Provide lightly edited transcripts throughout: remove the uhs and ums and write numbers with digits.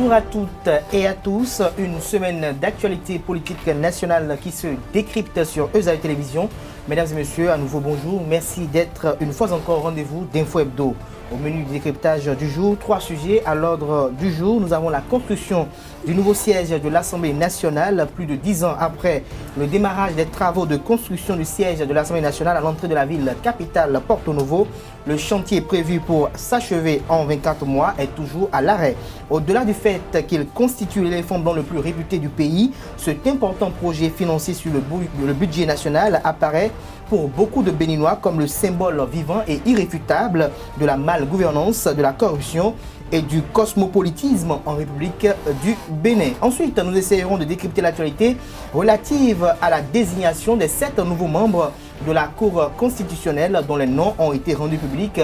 Bonjour à toutes et à tous. Une semaine d'actualité politique nationale qui se décrypte sur Eusaïe Télévision. Mesdames et messieurs, à nouveau bonjour. Merci d'être une fois encore au rendez-vous d'Info Hebdo. Au menu du décryptage du jour, 3 sujets à l'ordre du jour. Nous avons la construction du nouveau siège de l'Assemblée nationale, plus de 10 ans après le démarrage des travaux de construction du siège de l'Assemblée nationale à l'entrée de la ville capitale Porto Novo. Le chantier prévu pour s'achever en 24 mois est toujours à l'arrêt. Au-delà du fait qu'il constitue l'éléphant blanc le plus réputé du pays, cet important projet financé sur le budget national apparaît pour beaucoup de Béninois comme le symbole vivant et irréfutable de la malgouvernance, de la corruption et du cosmopolitisme en République du Bénin. Ensuite, nous essayerons de décrypter l'actualité relative à la désignation des 7 nouveaux membres de la Cour constitutionnelle dont les noms ont été rendus publics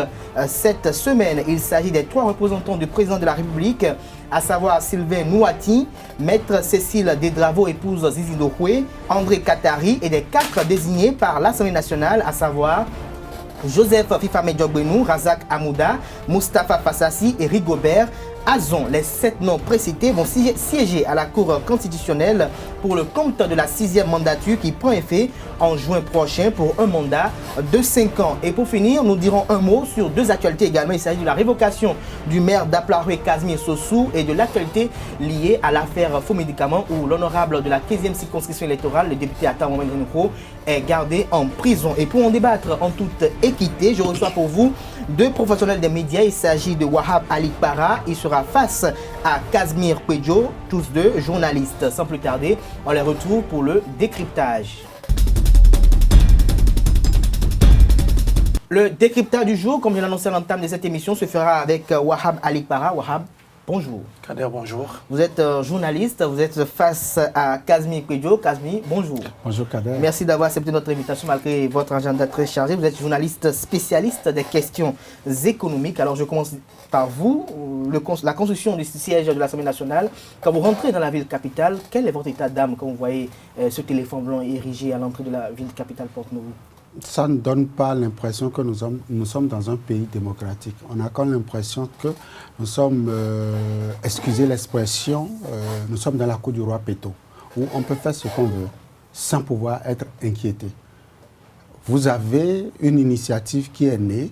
cette semaine. Il s'agit des 3 représentants du président de la République, à savoir Sylvain Nouati, Maître Cécile Dedravo, épouse Zizi Ndohoué, André Katari, et des 4 désignés par l'Assemblée nationale, à savoir Joseph Fifame Diogbenou, Razak Amouda, Moustapha Fassassi et Rigobert Azon. Les 7 noms précités vont siéger à la Cour constitutionnelle pour le compte de la 6e mandature qui prend effet en juin prochain pour un mandat de 5 ans. Et pour finir, nous dirons un mot sur 2 actualités également. Il s'agit de la révocation du maire d'Aplaroué, Casimir Sossou, et de l'actualité liée à l'affaire faux médicaments où l'honorable de la 15e circonscription électorale, le député Atta Mohamed Renouko, est gardé en prison. Et pour en débattre en toute équité, je reçois pour vous 2 professionnels des médias. Il s'agit de Wahab Alikpara. Il sera face à Casimir Pedjo, tous 2 journalistes. Sans plus tarder, on les retrouve pour le décryptage. Le décryptage du jour, comme je l'annonçais à l'entame de cette émission, se fera avec Wahab Alikpara. Wahab, bonjour. Kader, bonjour. Vous êtes journaliste, vous êtes face à Casimir Pedjo. Casimir, bonjour. Bonjour Kader. Merci d'avoir accepté notre invitation malgré votre agenda très chargé. Vous êtes journaliste spécialiste des questions économiques. Alors je commence par vous. La construction du siège de l'Assemblée nationale. Quand vous rentrez dans la ville capitale, quel est votre état d'âme quand vous voyez ce téléphone blanc érigé à l'entrée de la ville capitale Porto Novo? Ça ne donne pas l'impression que nous sommes dans un pays démocratique. On a quand même l'impression que nous sommes, excusez l'expression, nous sommes dans la cour du roi Péto, où on peut faire ce qu'on veut sans pouvoir être inquiété. Vous avez une initiative qui est née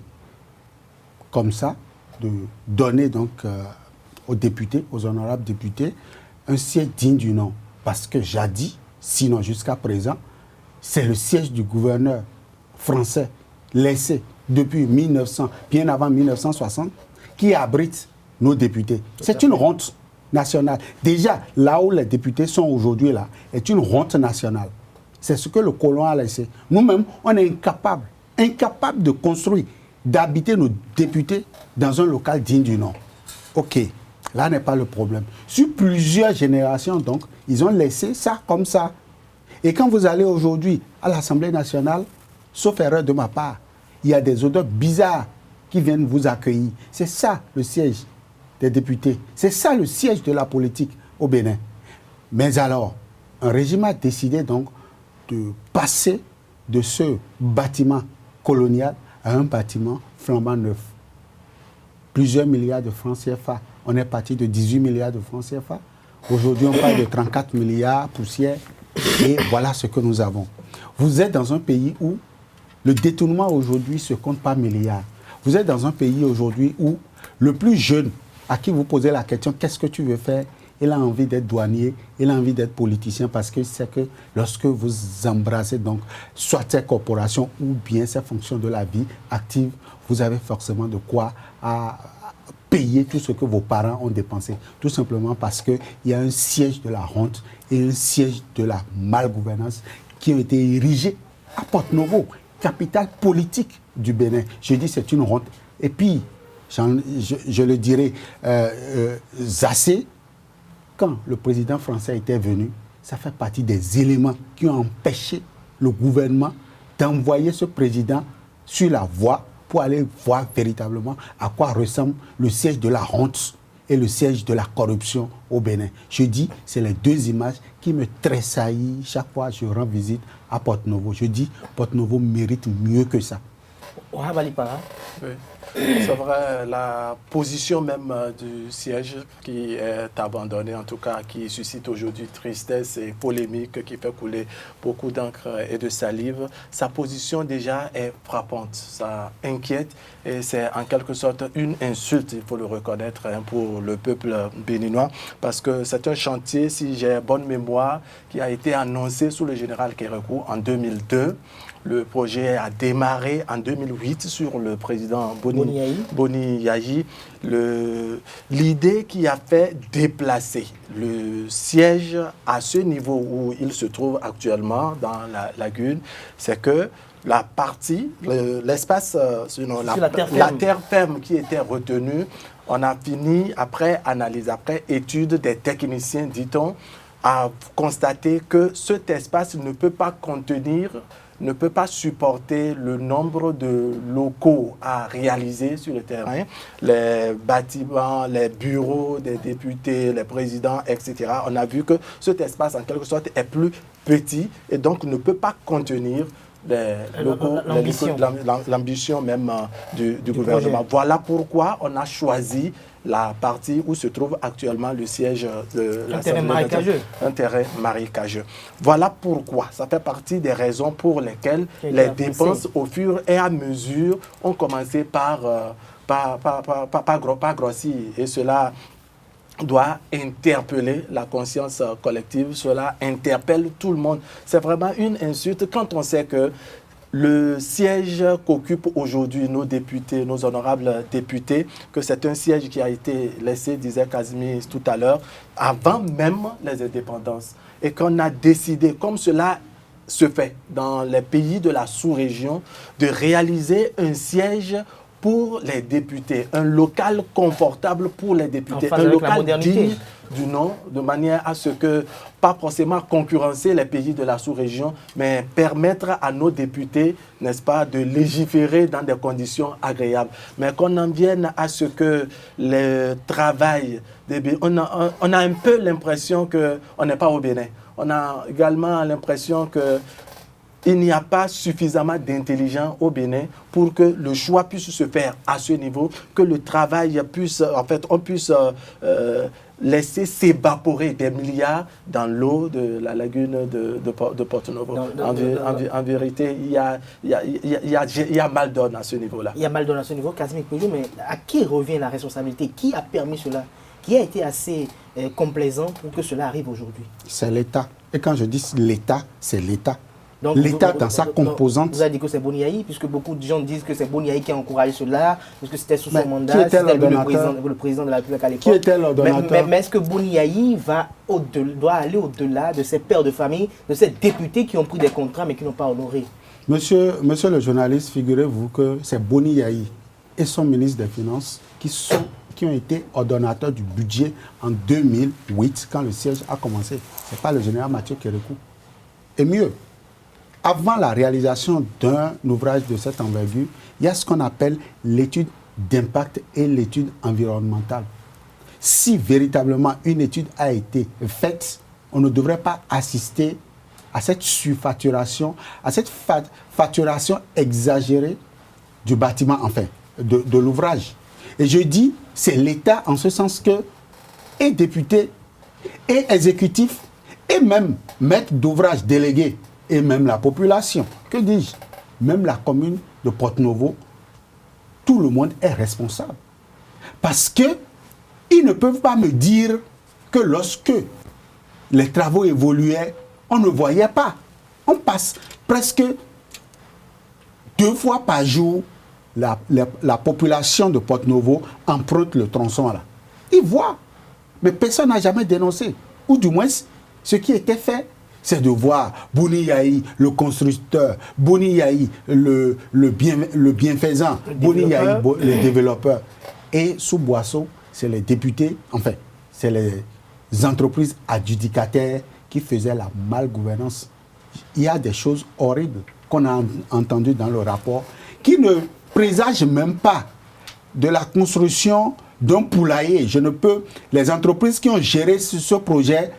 comme ça, de donner donc aux députés, aux honorables députés, un siège digne du nom. Parce que jadis, sinon jusqu'à présent, c'est le siège du gouverneur français laissé depuis 1900, bien avant 1960, qui abrite nos députés. C'est une honte nationale. Déjà, là où les députés sont aujourd'hui, là, est une honte nationale. C'est ce que le colon a laissé. Nous-mêmes, on est incapables de construire, d'habiter nos députés dans un local digne du nom. OK, là n'est pas le problème. Sur plusieurs générations, donc, ils ont laissé ça comme ça. Et quand vous allez aujourd'hui à l'Assemblée nationale, sauf erreur de ma part, il y a des odeurs bizarres qui viennent vous accueillir. C'est ça le siège des députés. C'est ça le siège de la politique au Bénin. Mais alors, un régime a décidé donc de passer de ce bâtiment colonial à un bâtiment flambant neuf. Plusieurs milliards de francs CFA. On est parti de 18 milliards de francs CFA. Aujourd'hui, on parle de 34 milliards poussière. Et voilà ce que nous avons. Vous êtes dans un pays où le détournement aujourd'hui se compte par milliards. Vous êtes dans un pays aujourd'hui où le plus jeune, à qui vous posez la question, qu'est-ce que tu veux faire? Il a envie d'être douanier, il a envie d'être politicien parce que c'est que lorsque vous embrassez donc soit ces corporations ou bien ces fonctions de la vie active, vous avez forcément de quoi à payer tout ce que vos parents ont dépensé. Tout simplement parce qu'il y a un siège de la honte et un siège de la malgouvernance qui ont été érigés à Porto Novo, capitale politique du Bénin. Je dis c'est une honte. Et puis, je le dirais, Zassé, quand le président français était venu, ça fait partie des éléments qui ont empêché le gouvernement d'envoyer ce président sur la voie pour aller voir véritablement à quoi ressemble le siège de la honte et le siège de la corruption au Bénin. Je dis, c'est les 2 images qui me tressaillissent chaque fois que je rends visite à Porto Novo. Je dis, Porto Novo mérite mieux que ça. Wahab Alikpara, oui. C'est vrai, la position même du siège qui est abandonné, en tout cas qui suscite aujourd'hui tristesse et polémique, qui fait couler beaucoup d'encre et de salive, sa position déjà est frappante, ça inquiète et c'est en quelque sorte une insulte, il faut le reconnaître, pour le peuple béninois, parce que c'est un chantier, si j'ai bonne mémoire, qui a été annoncé sous le général Kérékou en 2002. Le projet a démarré en 2008 sur le président Boni Yayi. L'idée qui a fait déplacer le siège à ce niveau où il se trouve actuellement dans la lagune, c'est que la partie, l'espace, la terre ferme qui était retenue, on a fini, après analyse, après étude des techniciens, dit-on, à constater que cet espace ne peut pas contenir, ne peut pas supporter le nombre de locaux à réaliser sur le terrain, les bâtiments, les bureaux des députés, les présidents, etc. On a vu que cet espace, en quelque sorte, est plus petit et donc ne peut pas contenir l'ambition même du gouvernement. Projet. Voilà pourquoi on a choisi la partie où se trouve actuellement le siège de l'Assemblée nationale. Un terrain marécageux. Voilà pourquoi, ça fait partie des raisons pour lesquelles les dépenses au fur et à mesure ont commencé par grossir. Et cela doit interpeller la conscience collective, cela interpelle tout le monde. C'est vraiment une insulte quand on sait que le siège qu'occupent aujourd'hui nos députés, nos honorables députés, que c'est un siège qui a été laissé, disait Casimir tout à l'heure, avant même les indépendances. Et qu'on a décidé, comme cela se fait dans les pays de la sous-région, de réaliser un siège pour les députés, un local confortable pour les députés, un local digne du nom, de manière à ce que, pas forcément concurrencer les pays de la sous-région, mais permettre à nos députés, n'est-ce pas, de légiférer dans des conditions agréables. Mais qu'on en vienne à ce que le travail, on a un peu l'impression qu'on n'est pas au Bénin. On a également l'impression que il n'y a pas suffisamment d'intelligents au Bénin pour que le choix puisse se faire à ce niveau, que le travail puisse, en fait, on puisse laisser s'évaporer des milliards dans l'eau de la lagune de Porto Novo. En vérité, il y a mal donne à ce niveau-là. Il y a mal donne à ce niveau, Casimir Péjou, mais à qui revient la responsabilité? Qui a permis cela? Qui a été assez complaisant pour que cela arrive aujourd'hui? C'est l'État. Et quand je dis l'État, c'est l'État. L'État dans sa composante. Vous avez dit que c'est Boni Yayi, puisque beaucoup de gens disent que c'est Boni Yayi qui a encouragé cela, parce que c'était sous son mandat, c'était le président de la République à l'époque. Qui était l'ordonnateur? Mais est-ce que Boni Yayi doit aller au-delà de ces pères de famille, de ces députés qui ont pris des contrats mais qui n'ont pas honoré? Monsieur le journaliste, figurez-vous que c'est Boni Yayi et son ministre des Finances qui ont été ordonnateurs du budget en 2008, quand le siège a commencé. Ce n'est pas le général Mathieu Kérékou. Et mieux, avant la réalisation d'un ouvrage de cette envergure, il y a ce qu'on appelle l'étude d'impact et l'étude environnementale. Si véritablement une étude a été faite, on ne devrait pas assister à cette surfacturation, à cette facturation exagérée du bâtiment, enfin, de l'ouvrage. Et je dis, c'est l'État en ce sens que, et député, et exécutif, et même maître d'ouvrage délégué, et même la population, que dis-je, même la commune de Porto Novo, tout le monde est responsable. Parce qu'ils ne peuvent pas me dire que lorsque les travaux évoluaient, on ne voyait pas. On passe presque 2 fois par jour, la population de Porto Novo emprunte le tronçon là. Ils voient, mais personne n'a jamais dénoncé. Ou du moins, ce qui était fait, c'est de voir Boni Yayi, le constructeur, Boni Yayi, le bienfaisant, Boni Yayi, le développeur. Et sous Boisseau, c'est les députés, enfin, c'est les entreprises adjudicataires qui faisaient la malgouvernance. Il y a des choses horribles qu'on a entendues dans le rapport qui ne présagent même pas de la construction d'un poulailler. Les entreprises qui ont géré ce projet,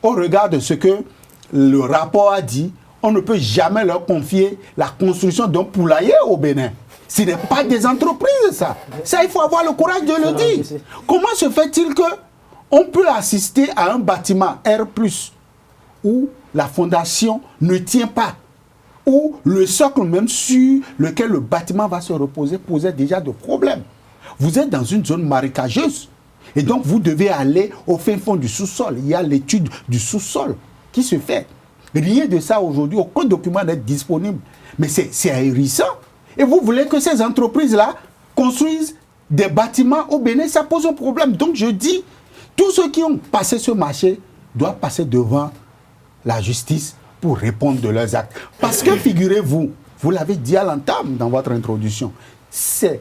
au regard de ce que le rapport a dit, on ne peut jamais leur confier la construction d'un poulailler au Bénin. Ce n'est pas des entreprises, ça. Ça, il faut avoir le courage de le dire. Comment se fait-il qu'on peut assister à un bâtiment R+, où la fondation ne tient pas, où le socle même sur lequel le bâtiment va se reposer posait déjà de problèmes. Vous êtes dans une zone marécageuse. Et donc, vous devez aller au fin fond du sous-sol. Il y a l'étude du sous-sol qui se fait. Rien de ça aujourd'hui, aucun document n'est disponible. Mais c'est ahurissant. Et vous voulez que ces entreprises-là construisent des bâtiments au Bénin, ça pose un problème. Donc, je dis, tous ceux qui ont passé ce marché doivent passer devant la justice pour répondre de leurs actes. Parce que, figurez-vous, vous l'avez dit à l'entame dans votre introduction, c'est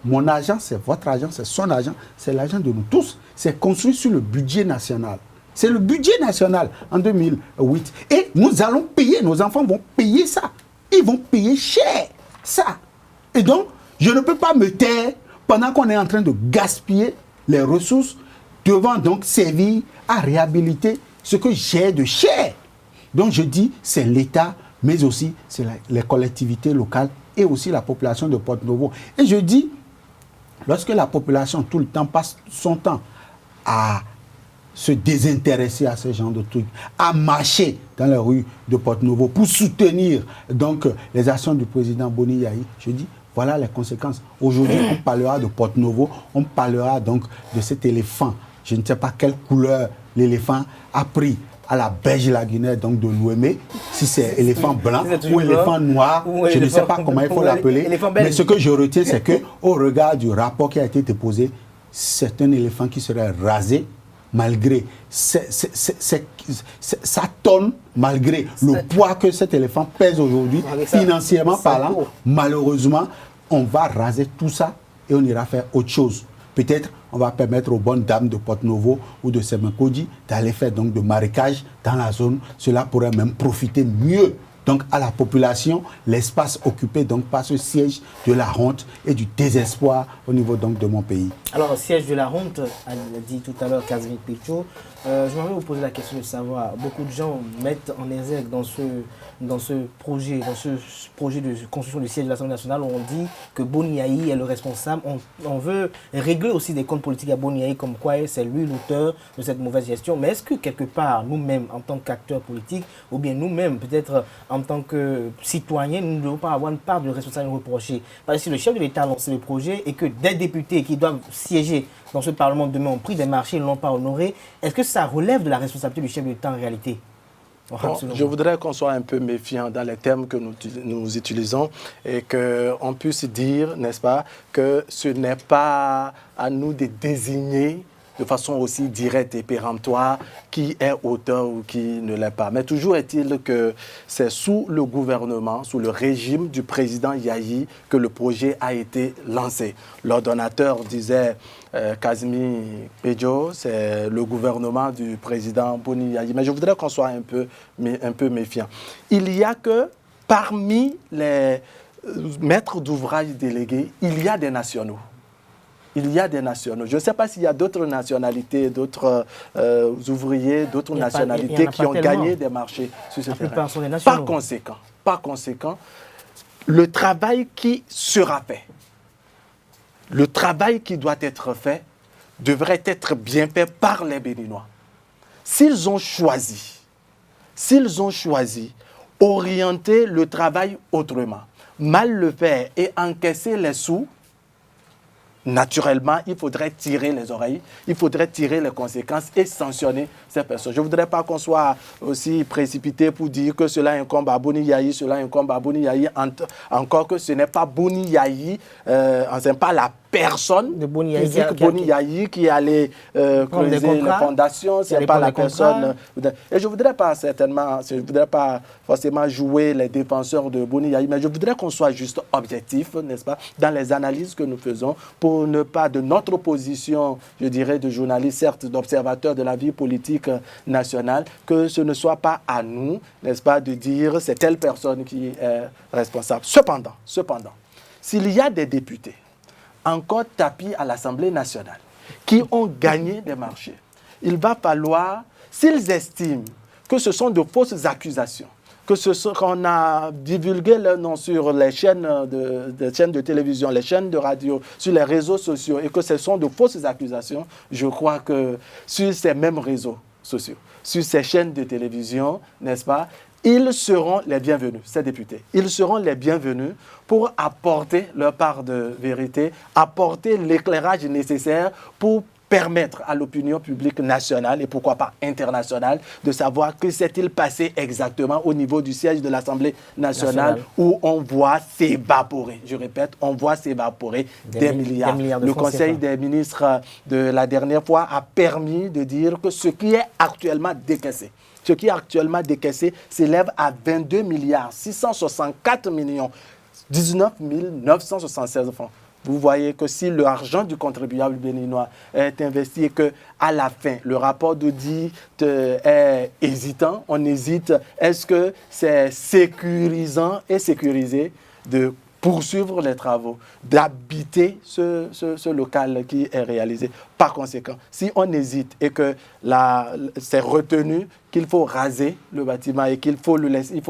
mon argent, c'est votre argent, c'est son argent, c'est l'argent de nous tous. C'est construit sur le budget national. C'est le budget national en 2008. Et nous allons payer, nos enfants vont payer ça. Ils vont payer cher ça. Et donc, je ne peux pas me taire pendant qu'on est en train de gaspiller les ressources devant donc servir à réhabiliter ce que j'ai de cher. Donc, je dis, c'est l'État, mais aussi c'est les collectivités locales et aussi la population de Porto-Novo. Et je dis, lorsque la population tout le temps passe son temps à se désintéresser à ce genre de trucs, à marcher dans les rues de Porto-Novo pour soutenir donc les actions du président Boni Yayi, je dis, voilà les conséquences. Aujourd'hui, on parlera de Porto-Novo, on parlera donc de cet éléphant. Je ne sais pas quelle couleur l'éléphant a pris à la berge lagunaire donc de l'Ouémé, si c'est éléphant blanc ou éléphant noir, je ne sais pas comment il faut l'appeler. Mais ce que je retiens, c'est qu'au regard du rapport qui a été déposé, c'est un éléphant qui serait rasé malgré sa tonne, malgré le poids que cet éléphant pèse aujourd'hui, financièrement parlant. Malheureusement, on va raser tout ça et on ira faire autre chose. Peut-être on va permettre aux bonnes dames de Porto-Novo ou de Semenkoji d'aller faire donc de marécage dans la zone. Cela pourrait même profiter mieux donc à la population, l'espace occupé donc par ce siège de la honte et du désespoir au niveau donc de mon pays. Alors, siège de la honte, a dit tout à l'heure Casimir Pécho, je m'aimerais vous poser la question de savoir, beaucoup de gens mettent en exergue dans ce projet de construction du siège de l'Assemblée nationale, on dit que Boni Yayi est le responsable. On veut régler aussi des comptes politiques à Boni Yayi, comme quoi c'est lui l'auteur de cette mauvaise gestion. Mais est-ce que quelque part, nous-mêmes, en tant qu'acteurs politiques, ou bien nous-mêmes, peut-être en tant que citoyens, nous ne devons pas avoir une part de responsabilité reprochée? Parce que si le chef de l'État a lancé le projet et que des députés qui doivent siéger dans ce Parlement demain ont pris des marchés et ne l'ont pas honoré, est-ce que ça relève de la responsabilité du chef de l'État en réalité? Bon, je voudrais qu'on soit un peu méfiant dans les termes que nous utilisons et qu'on puisse dire, n'est-ce pas, que ce n'est pas à nous de désigner de façon aussi directe et péremptoire qui est auteur ou qui ne l'est pas. Mais toujours est-il que c'est sous le gouvernement, sous le régime du président Yayi que le projet a été lancé. L'ordonnateur disait Casimir Pécho, c'est le gouvernement du président Boni Yayi. Mais je voudrais qu'on soit un peu méfiant. Il y a que parmi les maîtres d'ouvrage délégués, il y a des nationaux. Il y a des nationaux. Je ne sais pas s'il y a d'autres nationalités, d'autres ouvriers, d'autres nationalités qui ont gagné des marchés sur ce terrain. Par conséquent, le travail qui sera fait, le travail qui doit être fait, devrait être bien fait par les Béninois. S'ils ont choisi orienter le travail autrement, mal le faire et encaisser les sous, naturellement, il faudrait tirer les oreilles, il faudrait tirer les conséquences et sanctionner ces personnes. Je ne voudrais pas qu'on soit aussi précipité pour dire que cela incombe à Boni Yayi, cela incombe à Boni Yayi, encore que ce n'est pas Boni Yayi, ce n'est pas la personne de Boni Yayi qui allait creuser les fondations, ce n'est pas la personne. Et je ne voudrais pas forcément jouer les défenseurs de Boni Yayi, mais je voudrais qu'on soit juste objectif, n'est-ce pas, dans les analyses que nous faisons pour ne pas, de notre position, je dirais, de journaliste, certes, d'observateur de la vie politique nationale, que ce ne soit pas à nous, n'est-ce pas, de dire c'est telle personne qui est responsable. Cependant, s'il y a des députés encore tapis à l'Assemblée nationale qui ont gagné des marchés, il va falloir, s'ils estiment que ce sont de fausses accusations, qu'on a divulgué leur nom sur les chaînes de télévision, les chaînes de radio, sur les réseaux sociaux, et que ce sont de fausses accusations, je crois que sur ces mêmes réseaux sociaux, sur ces chaînes de télévision, n'est-ce pas, ils seront les bienvenus, ces députés. Ils seront les bienvenus pour apporter leur part de vérité, apporter l'éclairage nécessaire pour permettre à l'opinion publique nationale et pourquoi pas internationale de savoir que s'est-il passé exactement au niveau du siège de l'Assemblée nationale où on voit s'évaporer, je répète, on voit s'évaporer des milliards. Le Conseil des ministres de la dernière fois a permis de dire que ce qui est actuellement décaissé, s'élève à 22 milliards 664 millions 19 976 francs. Vous voyez que si l'argent du contribuable béninois est investi et qu'à la fin, le rapport d'audit est hésitant, on hésite, est-ce que c'est sécurisant et sécurisé de poursuivre les travaux, d'habiter ce local qui est réalisé? Par conséquent, si on hésite et que c'est retenu qu'il faut raser le bâtiment et qu'il faut le laisser,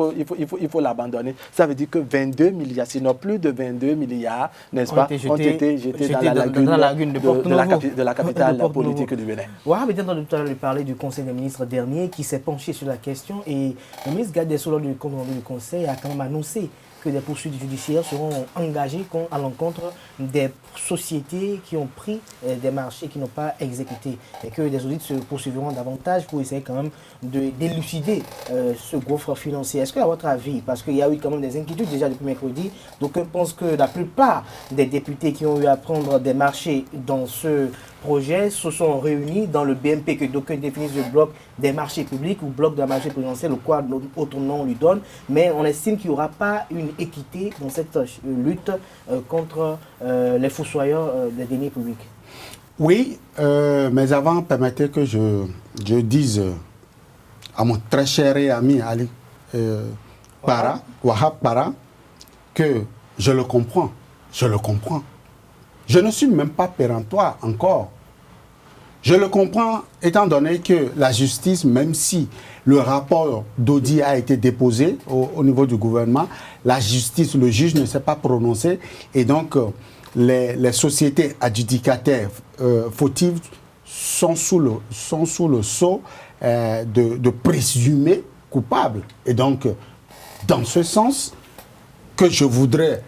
il faut l'abandonner, ça veut dire que 22 milliards, sinon plus de 22 milliards, n'est-ce pas, ont été jetés dans la lagune de la capitale politique du Bénin. Voilà, mais tout à l'heure, parler du Conseil des ministres dernier qui s'est penché sur la question, et le ministre Garde des Sceaux, lors du Conseil, a quand même annoncé que des poursuites judiciaires seront engagées à l'encontre des sociétés qui ont pris des marchés qui n'ont pas exécuté, et que des audits se poursuivront davantage pour essayer quand même d'élucider ce gouffre financier. Est-ce que, à votre avis, parce qu'il y a eu quand même des inquiétudes déjà depuis mercredi, d'aucuns pensent que la plupart des députés qui ont eu à prendre des marchés dans ce projet se sont réunis dans le BMP, que d'aucuns définissent le bloc des marchés publics ou bloc de la marché présidentielle, ou quoi autre nom on lui donne, mais on estime qu'il n'y aura pas une équité dans cette lutte contre les fossoyeurs des deniers publics. Oui, mais avant, permettez que je dise à mon très cher et ami Ali Wahab Para, que je le comprends. Je ne suis même pas péremptoire encore. Je le comprends étant donné que la justice, même si le rapport d'audit a été déposé au niveau du gouvernement, la justice, le juge ne s'est pas prononcé, et donc les sociétés adjudicataires fautives sont sous le sceau de présumés coupables. Et donc, dans ce sens, que je voudrais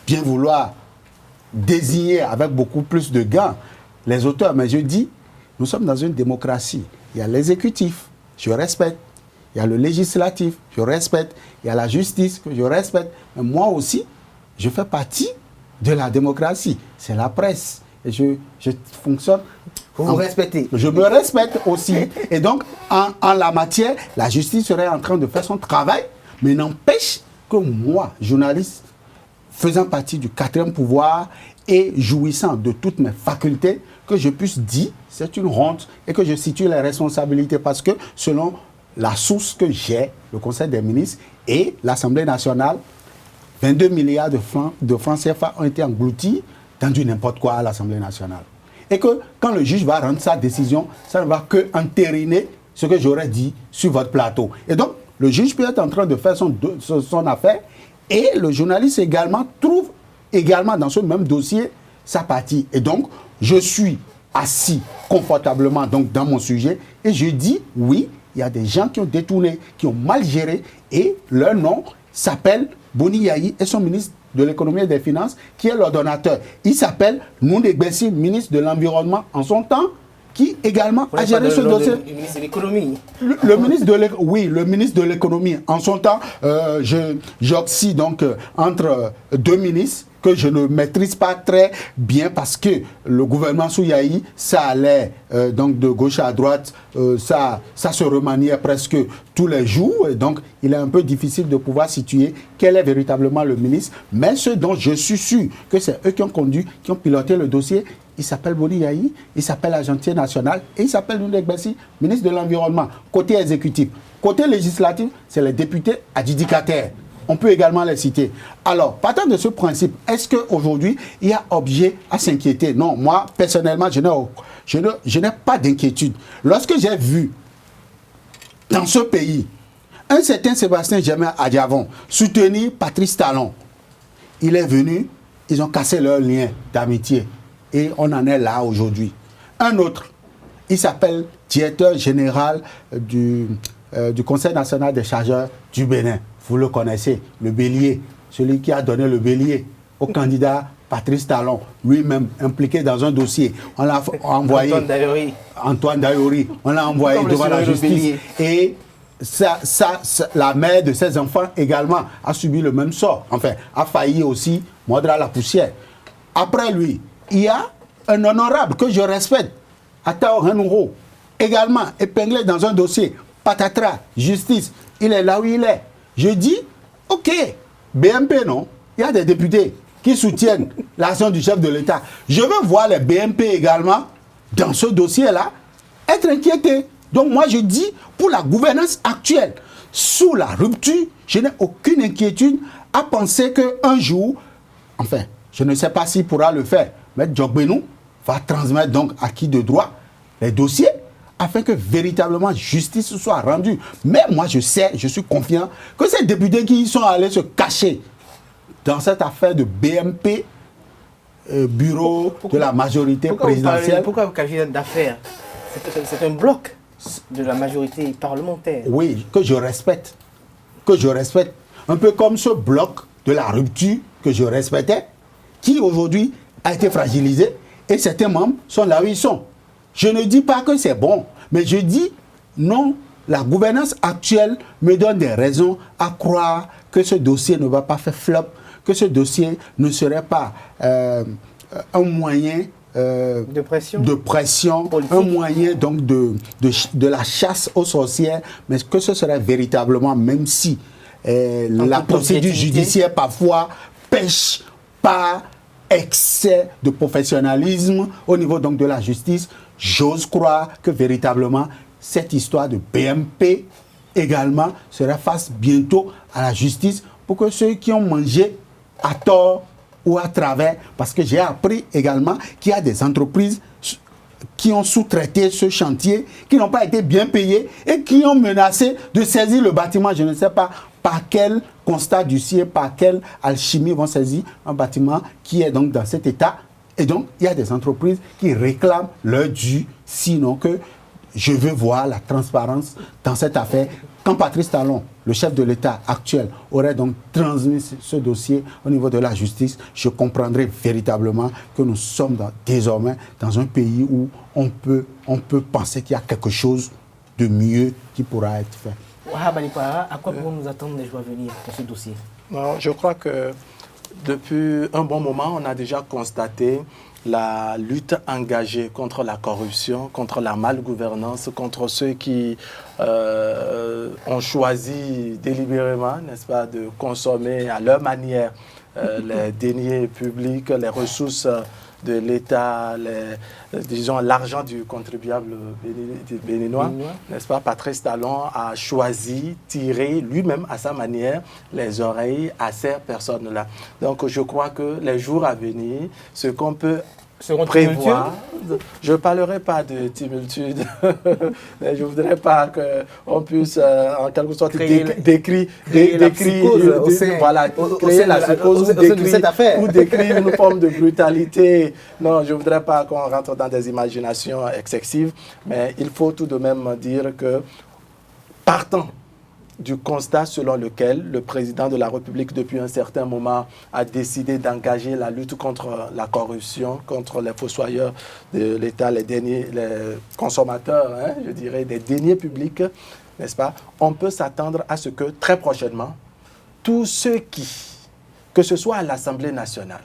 bien vouloir désigner avec beaucoup plus de gains les auteurs, mais je dis, nous sommes dans une démocratie. Il y a l'exécutif, je respecte. Il y a le législatif, je respecte. Il y a la justice, que je respecte. Mais moi aussi, je fais partie de la démocratie. C'est la presse. Et je fonctionne. Vous respectez. Je me respecte aussi. Et donc, en la matière, la justice serait en train de faire son travail, mais n'empêche que moi, journaliste, faisant partie du 4e pouvoir et jouissant de toutes mes facultés, que je puisse dire, c'est une honte, et que je situe les responsabilités, parce que selon la source que j'ai, le Conseil des ministres et l'Assemblée nationale, 22 milliards de francs CFA ont été engloutis dans du n'importe quoi à l'Assemblée nationale. Et que quand le juge va rendre sa décision, ça ne va que entériner ce que j'aurais dit sur votre plateau. Et donc, le juge peut être en train de faire son affaire, et le journaliste également trouve également dans ce même dossier sa partie. Et donc, je suis assis confortablement donc, dans mon sujet, et je dis, oui, il y a des gens qui ont détourné, qui ont mal géré, et leur nom s'appelle Boni Yayi, et son ministre de l'économie et des finances, qui est l'ordonnateur. Il s'appelle Noundé Bessi, ministre de l'environnement en son temps, qui également a géré ce dossier. Le ministre de l'économie. Le ministre de l'économie. En son temps, j'oxy donc entre deux ministres que je ne maîtrise pas très bien, parce que le gouvernement Souyaï, ça allait donc de gauche à droite, ça se remaniait presque tous les jours, et donc il est un peu difficile de pouvoir situer quel est véritablement le ministre. Mais ce dont je suis sûr que c'est eux qui ont conduit, qui ont piloté le dossier, il s'appelle Boni Yayi, il s'appelle Agentier national, et il s'appelle Noundé Bessi, ministre de l'Environnement, côté exécutif. Côté législatif, c'est les députés adjudicataires. On peut également les citer. Alors, partant de ce principe, est-ce qu'aujourd'hui, il y a objet à s'inquiéter? Non, moi, personnellement, je n'ai pas d'inquiétude. Lorsque j'ai vu dans ce pays Un certain Sébastien Germain Adjavon, soutenu Patrice Talon, il est venu, ils ont cassé leur lien d'amitié. Et on en est là aujourd'hui. Un autre, il s'appelle directeur général du Conseil national des chargeurs du Bénin. Vous le connaissez, le bélier, celui qui a donné le bélier au candidat Patrice Talon, lui-même impliqué dans un dossier. On l'a envoyé. Antoine Dayori. On l'a envoyé devant la justice. Et la mère de ses enfants également a subi le même sort. Enfin, a failli aussi mordre à la poussière. Après lui, il y a un honorable que je respecte, Atao Renuro, également épinglé dans un dossier. Patatras, justice, il est là où il est. Je dis, ok, BMP non, il y a des députés qui soutiennent l'action du chef de l'État. Je veux voir les BMP également, dans ce dossier-là, être inquiétés. Donc moi je dis, pour la gouvernance actuelle, sous la rupture, je n'ai aucune inquiétude à penser qu'un jour, enfin, je ne sais pas s'il pourra le faire, mais Djokbenou va transmettre donc à qui de droit les dossiers afin que véritablement justice soit rendue. Mais moi je sais, je suis confiant que ces députés qui sont allés se cacher dans cette affaire de BMP, bureau de la majorité présidentielle. Pourquoi vous qualifiez d'affaire? C'est un bloc de la majorité parlementaire. Oui, que je respecte. Que je respecte. Un peu comme ce bloc de la rupture que je respectais, qui aujourd'hui a été fragilisé et certains membres sont là où ils sont. Je ne dis pas que c'est bon, mais je dis non, la gouvernance actuelle me donne des raisons à croire que ce dossier ne va pas faire flop, que ce dossier ne serait pas un moyen de pression un moyen donc de la chasse aux sorcières, mais que ce serait véritablement, même si la procédure judiciaire parfois pêche par excès de professionnalisme au niveau donc de la justice, j'ose croire que véritablement cette histoire de BMP également sera face bientôt à la justice pour que ceux qui ont mangé à tort ou à travers, parce que j'ai appris également qu'il y a des entreprises qui ont sous-traité ce chantier, qui n'ont pas été bien payés et qui ont menacé de saisir le bâtiment. Je ne sais pas par quel constat d'huissier, par quelle alchimie vont saisir un bâtiment qui est donc dans cet état. Et donc, il y a des entreprises qui réclament leur dû, sinon que je veux voir la transparence dans cette affaire. Quand Patrice Talon, le chef de l'État actuel, aurait donc transmis ce dossier au niveau de la justice, je comprendrais véritablement que nous sommes désormais dans un pays où on peut penser qu'il y a quelque chose de mieux qui pourra être fait. À quoi pouvons nous attendre les jours à venir pour ce dossier? Non, je crois que depuis un bon moment, on a déjà constaté la lutte engagée contre la corruption, contre la malgouvernance, contre ceux qui ont choisi délibérément, n'est-ce pas, de consommer à leur manière les deniers publics, les ressources de l'État, disons l'argent du contribuable béninois, n'est-ce pas? Patrice Talon a choisi, tiré lui-même à sa manière les oreilles à ces personnes-là. Donc je crois que les jours à venir, ce qu'on peut prévoir, je ne parlerai pas de tumultude, je ne voudrais pas qu'on puisse en quelque sorte décrire la psychose ou décrire une forme de brutalité. Non, je ne voudrais pas qu'on rentre dans des imaginations excessives, mais il faut tout de même dire que partant du constat selon lequel le président de la République, depuis un certain moment, a décidé d'engager la lutte contre la corruption, contre les fossoyeurs de l'État, les consommateurs, je dirais, des deniers publics, n'est-ce pas? On peut s'attendre à ce que très prochainement, tous ceux qui, que ce soit à l'Assemblée nationale,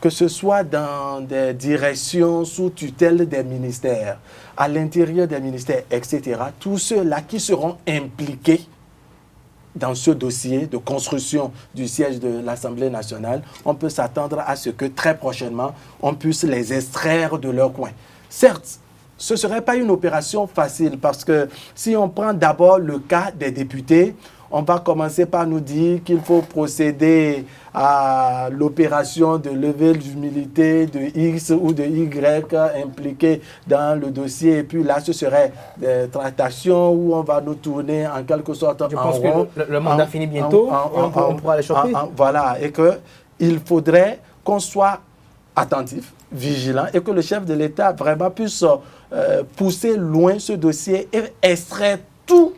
que ce soit dans des directions sous tutelle des ministères, à l'intérieur des ministères, etc., tous ceux-là qui seront impliqués dans ce dossier de construction du siège de l'Assemblée nationale, on peut s'attendre à ce que très prochainement, on puisse les extraire de leur coin. Certes, ce ne serait pas une opération facile parce que si on prend d'abord le cas des députés, on va commencer par nous dire qu'il faut procéder à l'opération de levée d'humilité de X ou de Y impliqués dans le dossier. Et puis là, ce serait des tractations où on va nous tourner en quelque sorte Je pense que le mandat finit bientôt, on pourra les choper. Voilà, et qu'il faudrait qu'on soit attentif, vigilant, et que le chef de l'État vraiment puisse pousser loin ce dossier et extraire toutes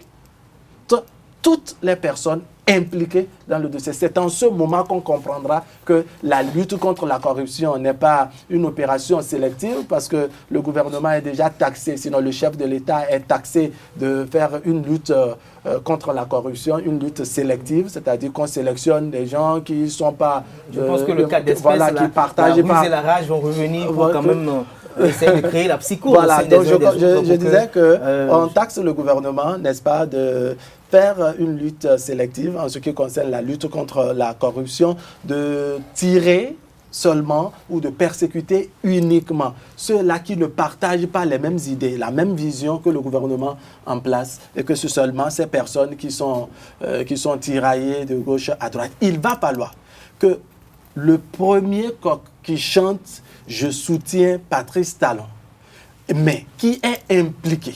les personnes impliquées dans le dossier. C'est en ce moment qu'on comprendra que la lutte contre la corruption n'est pas une opération sélective, parce que le gouvernement est déjà taxé, sinon le chef de l'État est taxé de faire une lutte contre la corruption, une lutte sélective, c'est-à-dire qu'on sélectionne des gens qui ne sont pas... Je pense que le cas d'espèce, la ruse et la rage vont revenir pour quand même... essayer de créer la psychose. Voilà, donc je disais qu'on taxe le gouvernement, n'est-ce pas, de faire une lutte sélective en ce qui concerne la lutte contre la corruption, de tirer seulement ou de persécuter uniquement ceux-là qui ne partagent pas les mêmes idées, la même vision que le gouvernement en place, et que c'est seulement ces personnes qui sont tiraillées de gauche à droite. Il va falloir que le premier coq qui chante « Je soutiens Patrice Talon », mais qui est impliqué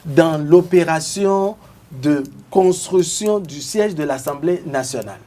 dans l'opération de construction du siège de l'Assemblée nationale,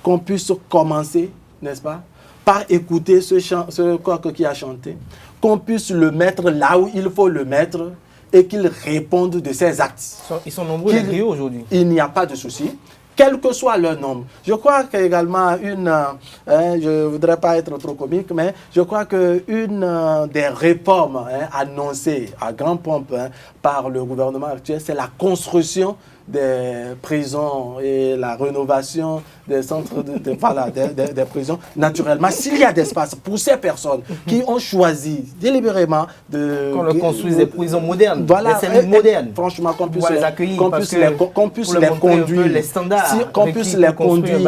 qu'on puisse commencer, n'est-ce pas, par écouter ce coq qui a chanté, qu'on puisse le mettre là où il faut le mettre et qu'il réponde de ses actes. Ils sont nombreux les griots aujourd'hui. Il n'y a pas de souci. Quel que soit leur nombre. Je crois qu'également je ne voudrais pas être trop comique, mais je crois qu'une des réformes annoncées à grande pompe par le gouvernement actuel, c'est la construction des prisons et la rénovation des centres des prisons. Naturellement, s'il y a d'espace pour ces personnes qui ont choisi délibérément de... Qu'on leur construise des prisons modernes, voilà, des cellules modernes. Franchement, qu'on puisse les accueillir, qu'on puisse les conduire, les standards, qu'on puisse les conduire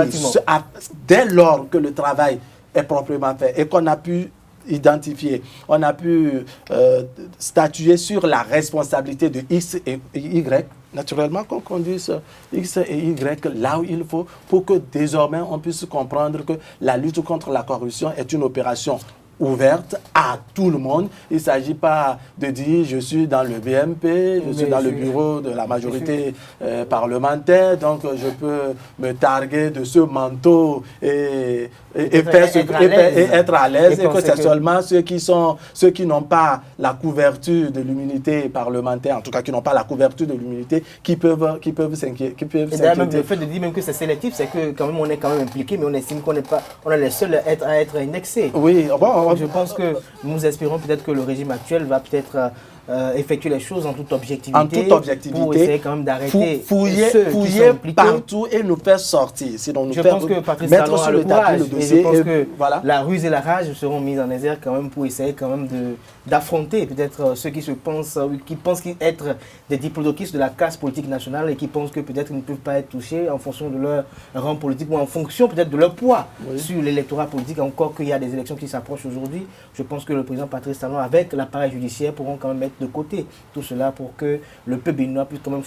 dès lors que le travail est proprement fait et qu'on a pu identifier, on a pu statuer sur la responsabilité de X et Y. Naturellement, qu'on conduise X et Y là où il faut, pour que désormais on puisse comprendre que la lutte contre la corruption est une opération ouverte à tout le monde. Il ne s'agit pas de dire je suis dans le BMP, je suis dans le bureau de la majorité parlementaire, donc je peux me targuer de ce manteau et être à l'aise, et que c'est seulement ceux qui n'ont pas la couverture de l'immunité parlementaire, en tout cas qui n'ont pas la couverture de l'immunité, qui peuvent s'inquiéter. Même le fait de dire même que c'est sélectif, c'est que quand même on est quand même impliqué, mais on estime qu'on n'est pas, on est les seuls à être indexés. Oui, bon. Je pense que nous espérons peut-être que le régime actuel va peut-être effectuer les choses en toute objectivité. En toute objectivité. Pour essayer quand même d'arrêter fouiller partout et nous faire sortir. Sinon je pense que Patrice Talon a le courage. Et je pense que voilà. La ruse et la rage seront mises en exergue quand même pour essayer quand même d'affronter peut-être ceux qui pensent être des diplodocus de la classe politique nationale et qui pensent que peut-être ils ne peuvent pas être touchés en fonction de leur rang politique ou en fonction peut-être de leur poids sur l'électorat politique, encore qu'il y a des élections qui s'approchent aujourd'hui. Je pense que le président Patrice Talon, avec l'appareil judiciaire, pourront quand même mettre de côté tout cela pour que le peuple béninois puisse quand même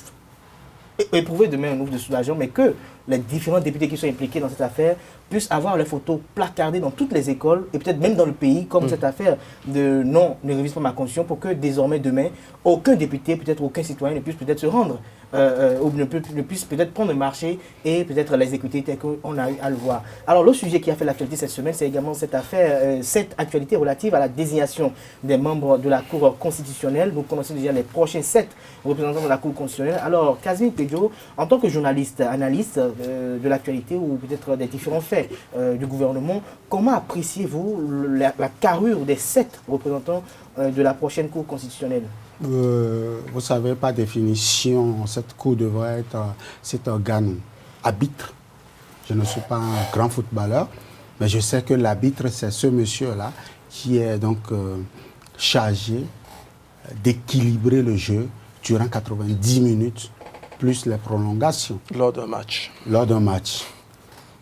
éprouver demain un ouf de soulagement, mais que les différents députés qui sont impliqués dans cette affaire puissent avoir leurs photos placardées dans toutes les écoles et peut-être même dans le pays, comme cette affaire de non, ne révise pas ma constitution, pour que désormais demain, aucun député, peut-être aucun citoyen ne puisse peut-être se rendre ou ne puisse peut-être prendre le marché et peut-être l'exécuter tel qu'on a eu à le voir. Alors le sujet qui a fait l'actualité cette semaine, c'est également cette affaire, cette actualité relative à la désignation des membres de la Cour constitutionnelle. Vous connaissez déjà les prochains 7 représentants de la Cour constitutionnelle. Alors Casimir Pedjo, en tant que journaliste, analyste de l'actualité ou peut-être des différents faits du gouvernement, comment appréciez-vous la carrure des 7 représentants de la prochaine Cour constitutionnelle? Vous savez, par définition, cette Cour devrait être cet organe arbitre. Je ne suis pas un grand footballeur, mais je sais que l'arbitre, c'est ce monsieur-là qui est donc chargé d'équilibrer le jeu durant 90 minutes, plus les prolongations. Lors d'un match. Lors d'un match.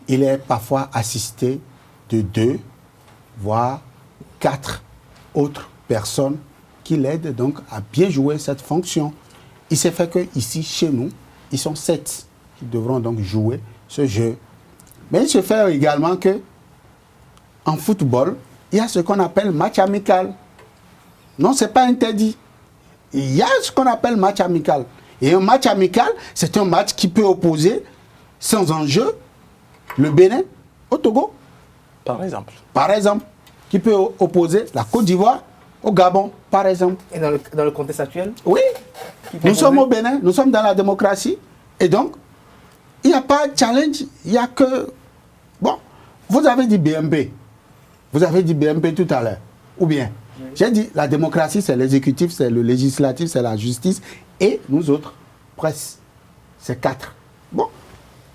Il est parfois assisté de 2, voire 4 autres personnes qui l'aident donc à bien jouer cette fonction. Il s'est fait qu'ici, chez nous, ils sont 7. qui devront donc jouer ce jeu. Mais il se fait également que en football, il y a ce qu'on appelle match amical. Non, ce n'est pas interdit. Il y a ce qu'on appelle match amical. Et un match amical, c'est un match qui peut opposer, sans enjeu, le Bénin au Togo. Par exemple. Par exemple. Qui peut opposer la Côte d'Ivoire au Gabon, par exemple. Et dans le contexte actuel? Oui. Nous sommes au Bénin, nous sommes dans la démocratie. Et donc, il n'y a pas de challenge, il n'y a que... Bon, vous avez dit BMP. Vous avez dit BMP tout à l'heure. Ou bien, j'ai dit la démocratie, c'est l'exécutif, c'est le législatif, c'est la justice. Et nous autres, presse. C'est 4. Bon,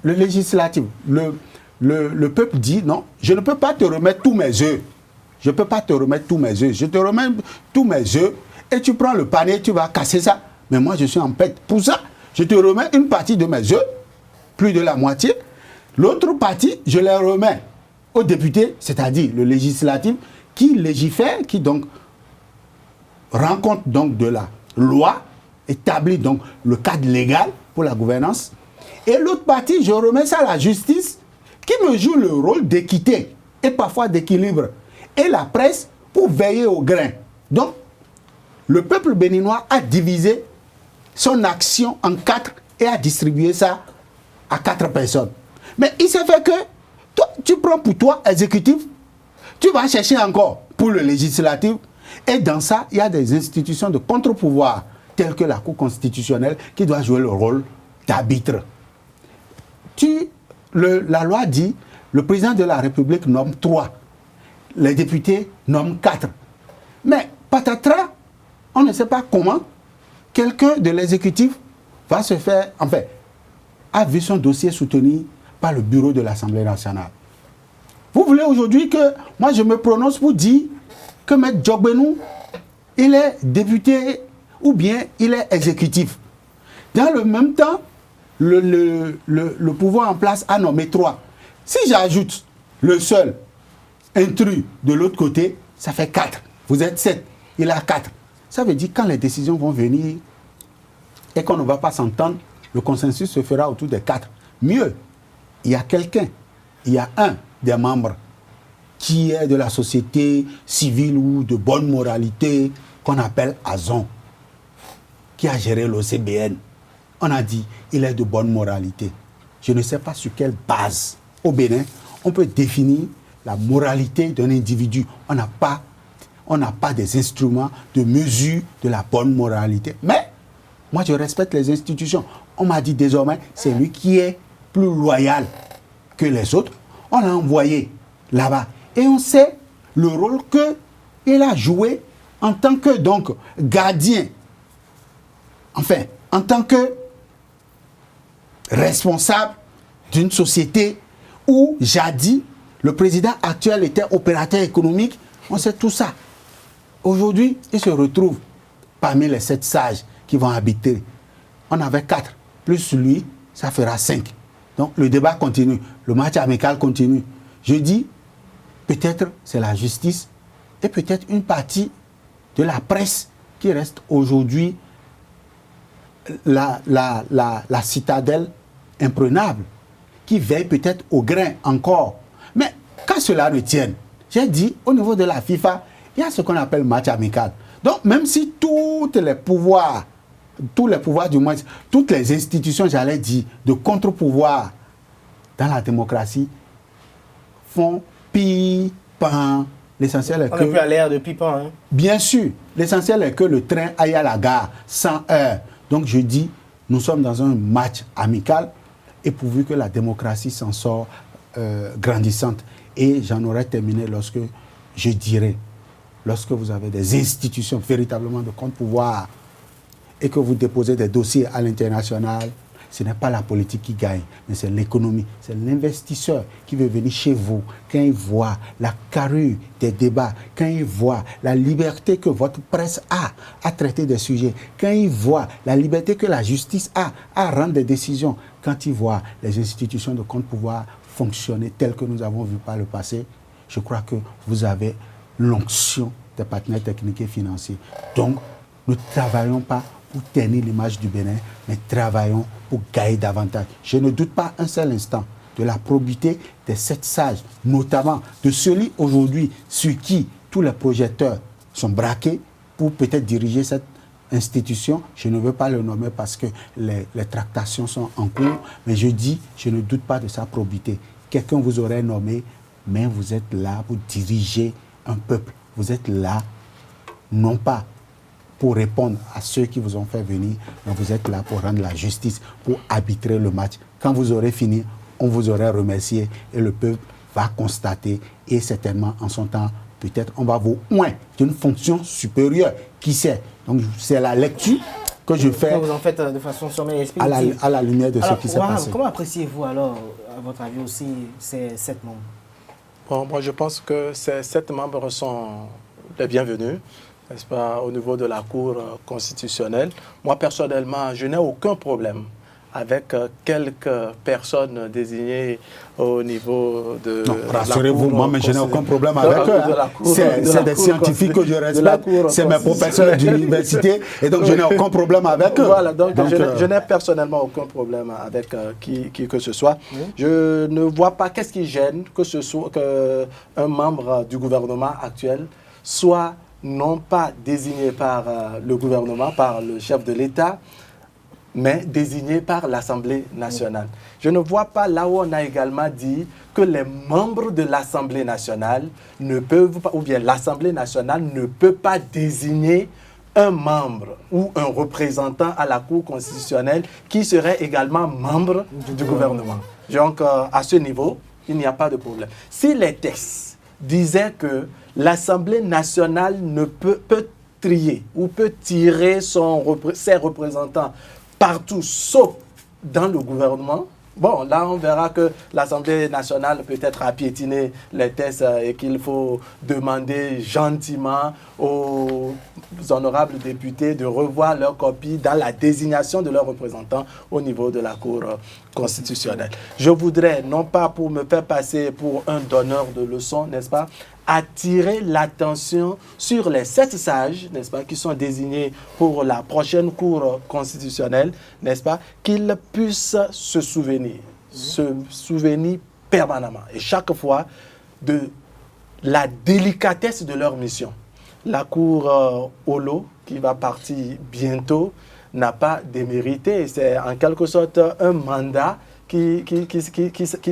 le législatif, le peuple dit non, je ne peux pas te remettre tous mes œufs. Je ne peux pas te remettre tous mes œufs. Je te remets tous mes œufs et tu prends le panier, tu vas casser ça. Mais moi, je suis en paix. Pour ça, je te remets une partie de mes œufs, plus de la moitié. L'autre partie, je les remets aux députés, c'est-à-dire le législatif, qui légifère, qui donc rend compte donc de la loi, établit donc le cadre légal pour la gouvernance. Et l'autre partie, je remets ça à la justice, qui me joue le rôle d'équité et parfois d'équilibre. Et la presse pour veiller au grain. Donc, le peuple béninois a divisé son action en 4 et a distribué ça à 4 personnes. Mais il s'est fait que toi, tu prends pour toi, exécutif, tu vas chercher encore pour le législatif. Et dans ça, il y a des institutions de contre-pouvoir, telles que la Cour constitutionnelle, qui doit jouer le rôle d'arbitre. La loi dit, le président de la République nomme 3. Les députés nomment 4. Mais patatras, on ne sait pas comment quelqu'un de l'exécutif va se faire, enfin, a vu son dossier soutenu par le bureau de l'Assemblée nationale. Vous voulez aujourd'hui que moi je me prononce pour dire que M. Djogbenou, il est député ou bien il est exécutif. Dans le même temps, le pouvoir en place a nommé 3. Si j'ajoute le seul intrus de l'autre côté, ça fait 4. Vous êtes 7, il a 4. Ça veut dire que quand les décisions vont venir et qu'on ne va pas s'entendre, le consensus se fera autour des 4. Mieux, il y a quelqu'un, il y a un des membres qui est de la société civile ou de bonne moralité, qu'on appelle Azon, qui a géré l'OCBN. On a dit, il est de bonne moralité. Je ne sais pas sur quelle base, au Bénin, on peut définir la moralité d'un individu. On n'a pas des instruments de mesure de la bonne moralité. Mais, moi je respecte les institutions. On m'a dit désormais, c'est lui qui est plus loyal que les autres. On l'a envoyé là-bas. Et on sait le rôle qu'il a joué en tant que donc gardien, enfin, en tant que responsable d'une société où, jadis, le président actuel était opérateur économique. On sait tout ça. Aujourd'hui, il se retrouve parmi les 7 sages qui vont habiter. On avait 4, plus lui, ça fera 5. Donc le débat continue, le match amical continue. Je dis, peut-être c'est la justice et peut-être une partie de la presse qui reste aujourd'hui la citadelle imprenable, qui veille peut-être au grain encore. Mais qu'à cela ne tienne, j'ai dit, au niveau de la FIFA, il y a ce qu'on appelle match amical. Donc même si tous les pouvoirs du moins, toutes les institutions, j'allais dire, de contre-pouvoir dans la démocratie font pipan. L'essentiel est que... On est plus à l'ère de pipan. Hein. Bien sûr, l'essentiel est que le train aille à la gare sans heure. Donc je dis, nous sommes dans un match amical et pourvu que la démocratie s'en sort grandissante. Et j'en aurais terminé lorsque je dirais, lorsque vous avez des institutions véritablement de contre-pouvoir et que vous déposez des dossiers à l'international, ce n'est pas la politique qui gagne, mais c'est l'économie. C'est l'investisseur qui veut venir chez vous quand il voit la carrure des débats, quand il voit la liberté que votre presse a à traiter des sujets, quand il voit la liberté que la justice a à rendre des décisions, quand il voit les institutions de contre-pouvoir fonctionner telles que nous avons vu par le passé, je crois que vous avez l'onction des partenaires techniques et financiers. Donc, ne travaillons pas pour ternir l'image du Bénin, mais travaillons pour gagner davantage. Je ne doute pas un seul instant de la probité des 7 sages, notamment de celui aujourd'hui sur qui tous les projecteurs sont braqués pour peut-être diriger cette institution. Je ne veux pas le nommer parce que les tractations sont en cours, mais je dis, je ne doute pas de sa probité. Quelqu'un vous aurait nommé, mais vous êtes là pour diriger un peuple. Vous êtes là, non pas pour répondre à ceux qui vous ont fait venir, mais vous êtes là pour rendre la justice, pour arbitrer le match. Quand vous aurez fini, on vous aurait remercié et le peuple va constater et certainement en son temps, peut-être on va vous oindre d'une fonction supérieure. Qui sait? Donc c'est la lecture que je fais. Vous en faites de façon sommaire et à la lumière de ce qui s'est passé. Comment appréciez-vous alors, à votre avis aussi, ces 7 membres? Bon, moi je pense que ces 7 membres sont les bienvenus, n'est-ce pas, au niveau de la Cour constitutionnelle. Moi personnellement, je n'ai aucun problème avec quelques personnes désignées au niveau de non, rassurez-vous, moi, mais je n'ai aucun problème avec eux. C'est des scientifiques que je respecte, c'est mes professeurs d'université, et donc je n'ai aucun problème avec eux. Voilà, donc je n'ai personnellement aucun problème avec qui que ce soit. Je ne vois pas qu'est-ce qui gêne que ce soit qu'un membre du gouvernement actuel soit non pas désigné par le gouvernement, par le chef de l'État, mais désigné par l'Assemblée nationale. Je ne vois pas là où on a également dit que les membres de l'Assemblée nationale ne peuvent pas, ou bien l'Assemblée nationale ne peut pas désigner un membre ou un représentant à la Cour constitutionnelle qui serait également membre du gouvernement. Donc, à ce niveau, il n'y a pas de problème. Si les textes disaient que l'Assemblée nationale ne peut trier ou peut tirer ses représentants partout, sauf dans le gouvernement. Bon, là, on verra que l'Assemblée nationale peut-être a piétiné les tests et qu'il faut demander gentiment aux honorables députés de revoir leur copie dans la désignation de leurs représentants au niveau de la Cour constitutionnelle. Je voudrais, non pas pour me faire passer pour un donneur de leçons, n'est-ce pas, attirer l'attention sur les 7 sages, n'est-ce pas, qui sont désignés pour la prochaine Cour constitutionnelle, n'est-ce pas, qu'ils puissent se souvenir permanemment et chaque fois de la délicatesse de leur mission. La Cour Olo, qui va partir bientôt, n'a pas démérité. C'est en quelque sorte un mandat qui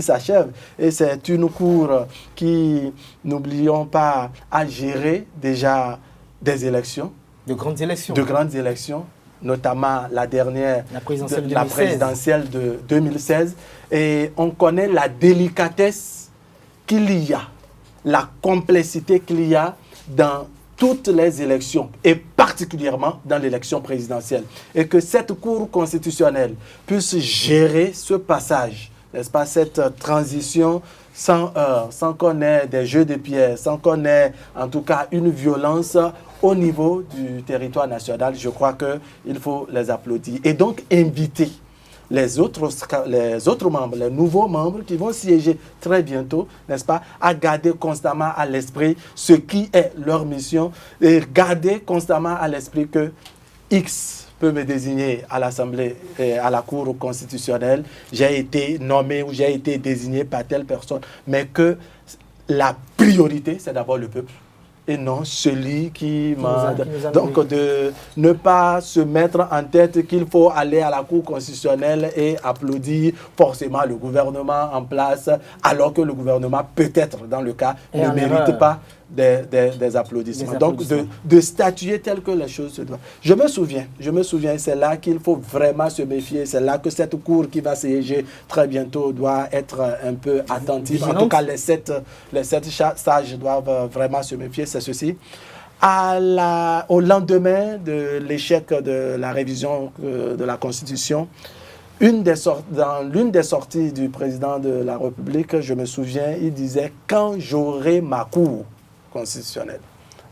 s'achève. Et c'est une cour qui, n'oublions pas, a géré déjà des élections. De grandes élections. De grandes élections, notamment la dernière, la présidentielle, la présidentielle de 2016. Et on connaît la délicatesse qu'il y a, la complexité qu'il y a dans toutes les élections, et particulièrement dans l'élection présidentielle. Et que cette Cour constitutionnelle puisse gérer ce passage, n'est-ce pas, cette transition sans heurts, sans qu'on ait des jeux de pierre, sans qu'on ait en tout cas une violence au niveau du territoire national, je crois qu'il faut les applaudir. Et donc inviter les autres membres, les nouveaux membres qui vont siéger très bientôt, n'est-ce pas, à garder constamment à l'esprit ce qui est leur mission et garder constamment à l'esprit que X peut me désigner à l'Assemblée et à la Cour constitutionnelle, j'ai été nommé ou j'ai été désigné par telle personne, mais que la priorité, c'est d'abord le peuple et non celui qui m'a... Donc, de ne pas se mettre en tête qu'il faut aller à la Cour constitutionnelle et applaudir forcément le gouvernement en place, alors que le gouvernement, peut-être dans le cas, ne mérite pas des applaudissements. Donc, de statuer tel que les choses se doivent. Je me souviens, c'est là qu'il faut vraiment se méfier, c'est là que cette cour qui va siéger très bientôt doit être un peu attentive. En tout cas, les sept sages doivent vraiment se méfier, c'est ceci. Au lendemain de l'échec de la révision de la Constitution, dans l'une des sorties du président de la République, je me souviens, il disait « Quand j'aurai ma cour constitutionnelle ».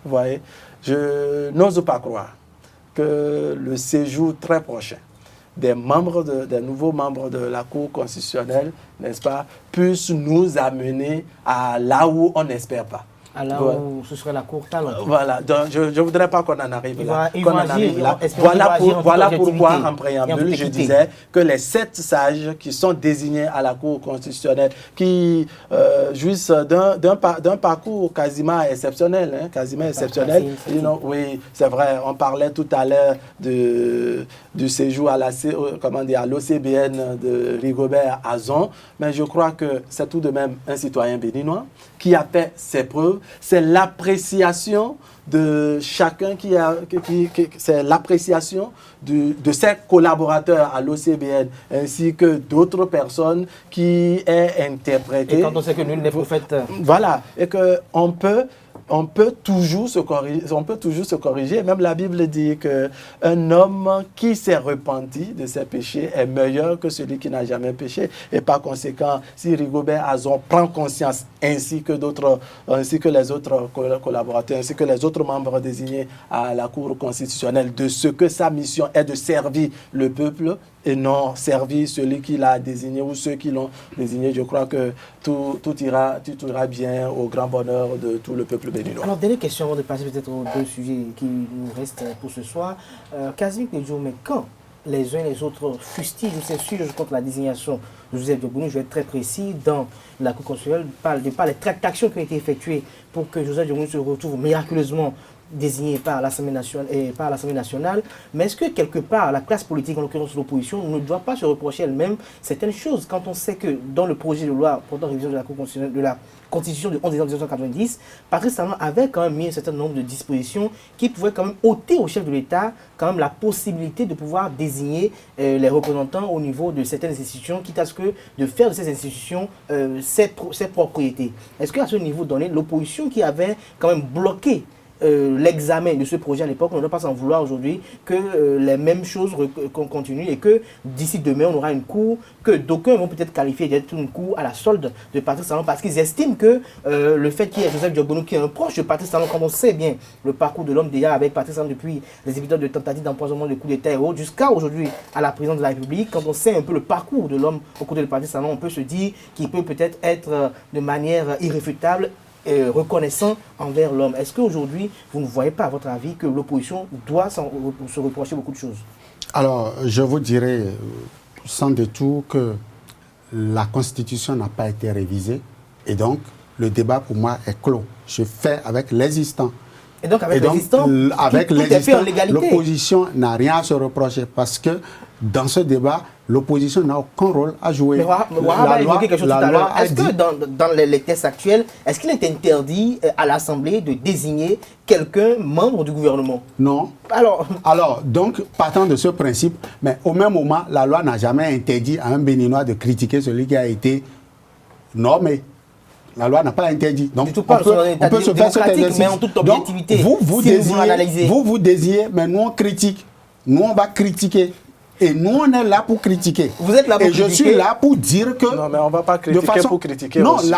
Vous voyez, je n'ose pas croire que le séjour très prochain des nouveaux membres de la Cour constitutionnelle, n'est-ce pas, puisse nous amener à là où on n'espère pas. À là où ce serait la cour talent. Voilà, donc je ne voudrais pas qu'on en arrive là. Voilà pourquoi, en préambule, je disais que les 7 sages qui sont désignés à la Cour constitutionnelle, qui jouissent d'un parcours quasiment exceptionnel, oui, c'est vrai, on parlait tout à l'heure du séjour à l'OCBN de Rigobert Azon, mais je crois que c'est tout de même un citoyen béninois qui a fait ses preuves. C'est l'appréciation de chacun c'est l'appréciation de ses collaborateurs à l'OCBN ainsi que d'autres personnes qui est interprété. Et quand on sait que nul n'est prophète. Voilà, et qu'on peut toujours se corriger. Même la Bible dit qu'un homme qui s'est repenti de ses péchés est meilleur que celui qui n'a jamais péché. Et par conséquent, si Rigobert Azon prend conscience, ainsi que les autres collaborateurs, ainsi que les autres membres désignés à la Cour constitutionnelle, de ce que sa mission est de servir le peuple et non servir celui qui l'a désigné ou ceux qui l'ont désigné, je crois que tout ira bien au grand bonheur de tout le peuple béninois. Alors, dernière question avant de passer peut-être aux 2 sujets qui nous restent pour ce soir. Kazimik Nedjo, mais quand les uns et les autres fustigent ou s'insurgent contre la désignation de Joseph Diogounou, je vais être très précis, dans la Cour constitutionnelle, par les tractations qui ont été effectuées pour que Joseph Diogounou se retrouve miraculeusement désigné par l'Assemblée nationale, mais est-ce que quelque part la classe politique, en l'occurrence l'opposition, ne doit pas se reprocher elle-même certaines choses quand on sait que dans le projet de loi portant révision de la Cour constitutionnelle, de la Constitution du 11 décembre 1990, Patrice Talon avait quand même mis un certain nombre de dispositions qui pouvaient quand même ôter au chef de l'État quand même la possibilité de pouvoir désigner les représentants au niveau de certaines institutions, quitte à ce que de faire de ces institutions ses propriétés. Est-ce qu'à ce niveau donné, l'opposition qui avait quand même bloqué l'examen de ce projet à l'époque, on ne doit pas s'en vouloir aujourd'hui que les mêmes choses continuent et que d'ici demain on aura une cour que d'aucuns vont peut-être qualifier d'être une cour à la solde de Patrice Talon parce qu'ils estiment que le fait qu'il y ait Joseph Diogounou qui est un proche de Patrice Talon, comme on sait bien le parcours de l'homme déjà avec Patrice Talon depuis les épisodes de tentative d'empoisonnement, de coup d'État et autres, jusqu'à aujourd'hui à la présidence de la République, quand on sait un peu le parcours de l'homme au côté de Patrice Talon, on peut se dire qu'il peut peut-être être de manière irréfutable reconnaissant envers l'homme. Est-ce qu'aujourd'hui, vous ne voyez pas, à votre avis, que l'opposition doit se reprocher beaucoup de choses? Alors, je vous dirais, sans détour, que la Constitution n'a pas été révisée et donc, le débat pour moi est clos. Je fais avec l'existant. Et donc, avec l'existant, l'opposition n'a rien à se reprocher parce que dans ce débat, l'opposition n'a aucun rôle à jouer. Mais Wahab a évoqué quelque chose tout à l'heure. Est-ce que dans les textes actuels, est-ce qu'il est interdit à l'Assemblée de désigner quelqu'un membre du gouvernement? Non. Alors, donc, partant de ce principe, mais au même moment, la loi n'a jamais interdit à un Béninois de critiquer celui qui a été nommé. La loi n'a pas interdit. Donc, on peut se faire cet exercice. Mais en toute objectivité, donc, vous désirez, mais nous on critique. Nous on va critiquer. Et nous, on est là pour critiquer. Vous êtes là pour critiquer. Et je suis là pour dire que... Non, mais on ne va pas critiquer pour critiquer. Non, aussi.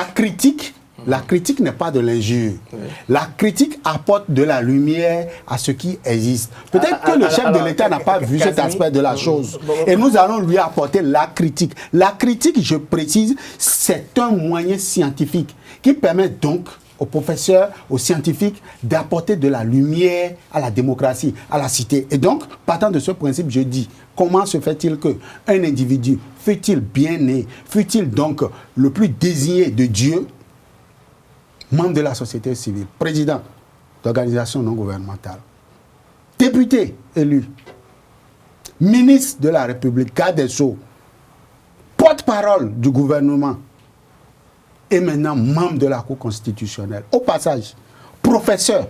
La critique n'est pas de l'injure. Oui. La critique apporte de la lumière à ce qui existe. Peut-être que le chef de l'État n'a pas vu cet aspect de la chose. Et nous allons lui apporter la critique. La critique, je précise, c'est un moyen scientifique qui permet donc aux professeurs, aux scientifiques, d'apporter de la lumière à la démocratie, à la cité. Et donc, partant de ce principe, je dis, comment se fait-il qu'un individu, fût-il bien né, fût-il donc le plus désigné de Dieu, membre de la société civile, président d'organisation non gouvernementale, député élu, ministre de la République, garde des Sceaux, porte-parole du gouvernement, et maintenant membre de la Cour constitutionnelle. Au passage, professeur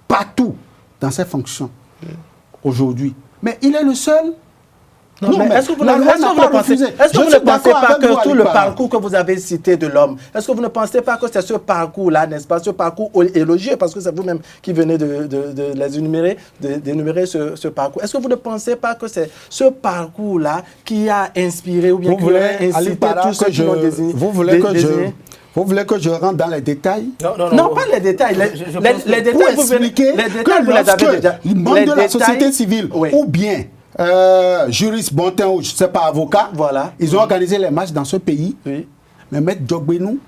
partout dans ses fonctions aujourd'hui. Mais il est le seul. Non, mais est-ce que vous ne pensez pas que tout le parcours que vous avez cité de l'homme, est-ce que vous ne pensez pas que c'est ce parcours-là, n'est-ce pas, ce parcours élogieux, parce que c'est vous-même qui venez d'énumérer ce parcours. Est-ce que vous ne pensez pas que c'est ce parcours-là qui a inspiré ou bien qui a incité tous ceux qui l'ont désigné? Vous voulez que je rentre dans les détails? Non, pas les détails. Les détails, vous expliquer que lorsque les membres de la société civile ou bien juriste, bontin ou je ne sais pas, avocat, voilà. Ils ont organisé les matchs dans ce pays. Oui. Mais Maître Diogounou,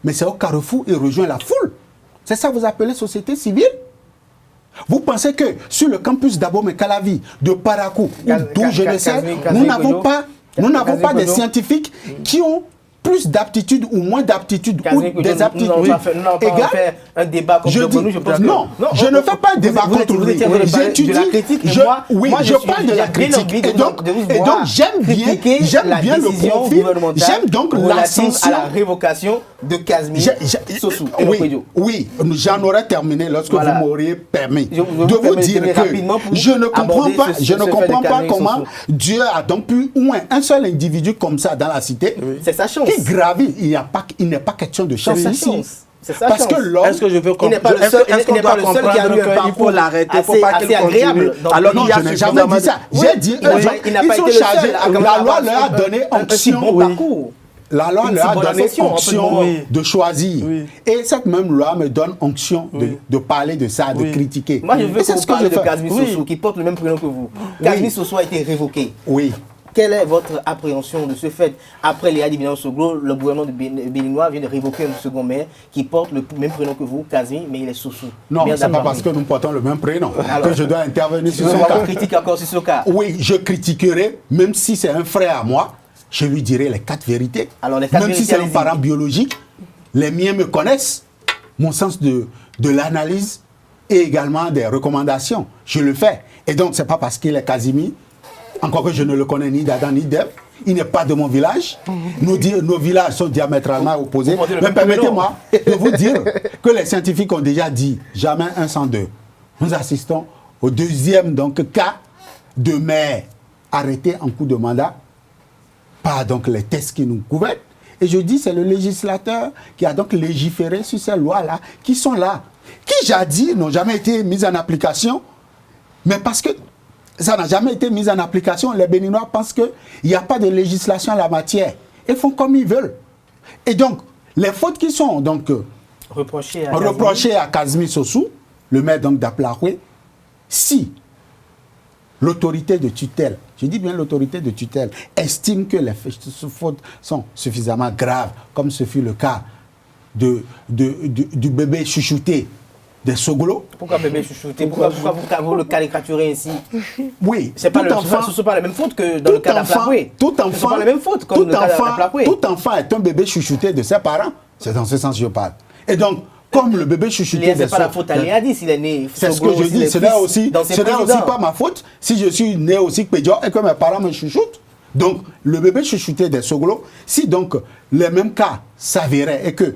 mais c'est au carrefour, il rejoint la foule. C'est ça que vous appelez société civile? Vous pensez que sur le campus d'Abomey-Calavi, de Parakou, ou d'où je ne sais, nous n'avons pas des scientifiques qui ont plus d'aptitude ou moins d'aptitude ou des aptitudes égales. Un débat contre nous, je pense non, je ne fais pas un débat contre lui. J'étudie, je parle de la critique. Et donc j'aime bien le profil, j'aime donc l'ascension à la révocation de Kazmi Sossou. Oui, j'en aurais terminé lorsque vous m'auriez permis de vous dire que je ne comprends pas comment Dieu a donc pu, ou un seul individu comme ça dans la cité, c'est sa chance. Qui gravit, il n'est pas question de chance ici. Parce que l'homme, il n'est pas le seul qui a eu un parcours assez agréable. Alors non, je n'ai jamais dit ça. J'ai dit, ils sont chargés. La loi leur a donné onction. La loi leur a donné onction de choisir. Et cette même loi me donne onction de parler de ça, de critiquer. Moi, je veux que vous parliez de Kazmi Sossou, qui porte le même prénom que vous. Kazmi Sossou a été révoqué. Oui. Quelle est votre appréhension de ce fait? Après Léa Dibina-Soglo, le gouvernement de béninois vient de révoquer un second maire qui porte le même prénom que vous, Kazmi, mais il est Sossou. Non, ce n'est pas parce que nous portons le même prénom que je dois intervenir sur son cas. Vous critiquez encore sur ce cas? Oui, je critiquerai, même si c'est un frère à moi, je lui dirai les 4 vérités. Alors, les 4 même si c'est un parent biologique, les miens me connaissent, mon sens de l'analyse et également des recommandations. Je le fais. Et donc, ce n'est pas parce qu'il est Kazimi, encore que je ne le connais ni d'Adam ni d'Ève, il n'est pas de mon village. Nos villages sont diamétralement opposés. Mais permettez-moi de vous dire que les scientifiques ont déjà dit jamais un sans deux. Nous assistons au deuxième cas de maire arrêté en cours de mandat par donc les tests qui nous gouvernent. Et je dis c'est le législateur qui a donc légiféré sur ces lois-là qui sont là, qui jadis n'ont jamais été mises en application, mais parce que ça n'a jamais été mis en application. Les Béninois pensent qu'il n'y a pas de législation en la matière. Ils font comme ils veulent. Et donc, les fautes qui sont donc reprochées à Kazmi Sossou, le maire d'Aplaoué, si l'autorité de tutelle, je dis bien l'autorité de tutelle, estime que les fautes sont suffisamment graves, comme ce fut le cas du bébé chouchouté des Soglo. Pourquoi bébé chouchouté? Pourquoi vous le caricaturez ainsi? Oui, ce ne sont pas les mêmes fautes que dans le cas d'Aplaoué. Tout enfant est un bébé chouchouté de ses parents. C'est dans ce sens que je parle. Et donc, comme le bébé chouchouté c'est pas la faute à Léa s'il est né. C'est ce que je dis. Ce n'est aussi pas ma faute si je suis né aussi Pédior et que mes parents me chouchoutent. Donc, le bébé chouchouté des Soglo, si donc les mêmes cas s'avéraient et que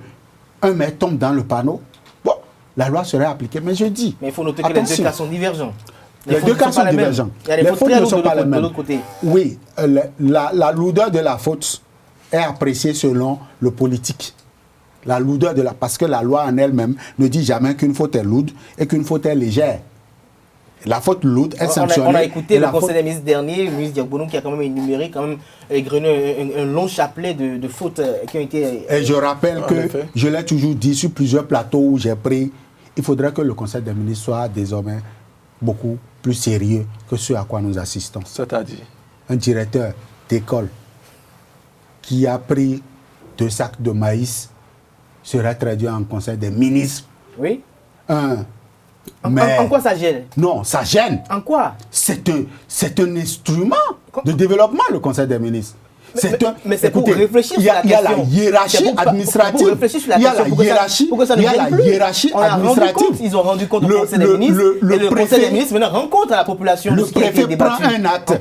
un maire tombe dans le panneau, la loi serait appliquée. Mais je dis... Mais il faut noter que les deux cas sont divergents. Les deux cas sont divergents. Il y a des fautes très lourdes de l'autre côté. Oui, la lourdeur de la faute est appréciée selon le politique. La lourdeur parce que la loi en elle-même ne dit jamais qu'une faute est lourde et qu'une faute est légère. La faute lourde est sanctionnée. On a écouté le Conseil des ministres dernier, le ministre Diabonou, qui a quand même énuméré, un long chapelet de fautes qui ont été... Et je rappelle que je l'ai toujours dit sur plusieurs plateaux où j'ai pris, il faudrait que le Conseil des ministres soit désormais beaucoup plus sérieux que ce à quoi nous assistons. C'est-à-dire un directeur d'école qui a pris 2 sacs de maïs serait traduit en Conseil des ministres. Oui. Mais en quoi ça gêne? Non, ça gêne. En quoi? C'est un instrument de développement, le Conseil des ministres. Mais c'est pour réfléchir sur la question. Il y a la hiérarchie administrative. Il y a la hiérarchie administrative. Ils ont rendu compte au Conseil des ministres. Et le Conseil des ministres maintenant rend compte à la population. Le préfet prend un acte,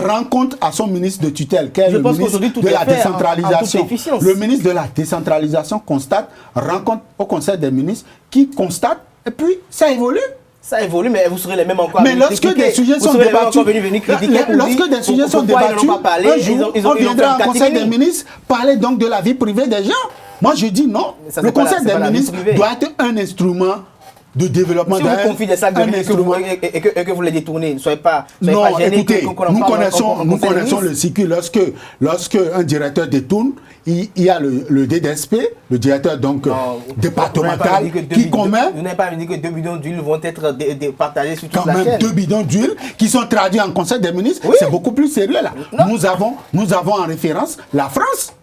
rend compte à son ministre de tutelle, qui est le ministre de la décentralisation. Le ministre de la décentralisation constate, rend compte au Conseil des ministres, qui constate, et puis ça évolue. Ça évolue, mais vous serez les mêmes encore. Mais lorsque des sujets sont débattus, on viendra au Conseil des ministres parler donc de la vie privée des gens. Moi, je dis non. Le Conseil des ministres doit être un instrument de développement. Si vous confiez des sacs de ministres et que vous les détournez, ne soyez pas gênés. Non, écoutez, nous connaissons le circuit. Lorsque un directeur détourne, il y a le DDSP, le directeur donc départemental, qui commet... Vous n'avez pas dit que 2 bidons d'huile vont être partagés sur toute la chaîne. Quand même 2 bidons d'huile qui sont traduits en Conseil des ministres, c'est beaucoup plus sérieux là. Nous avons en référence la France.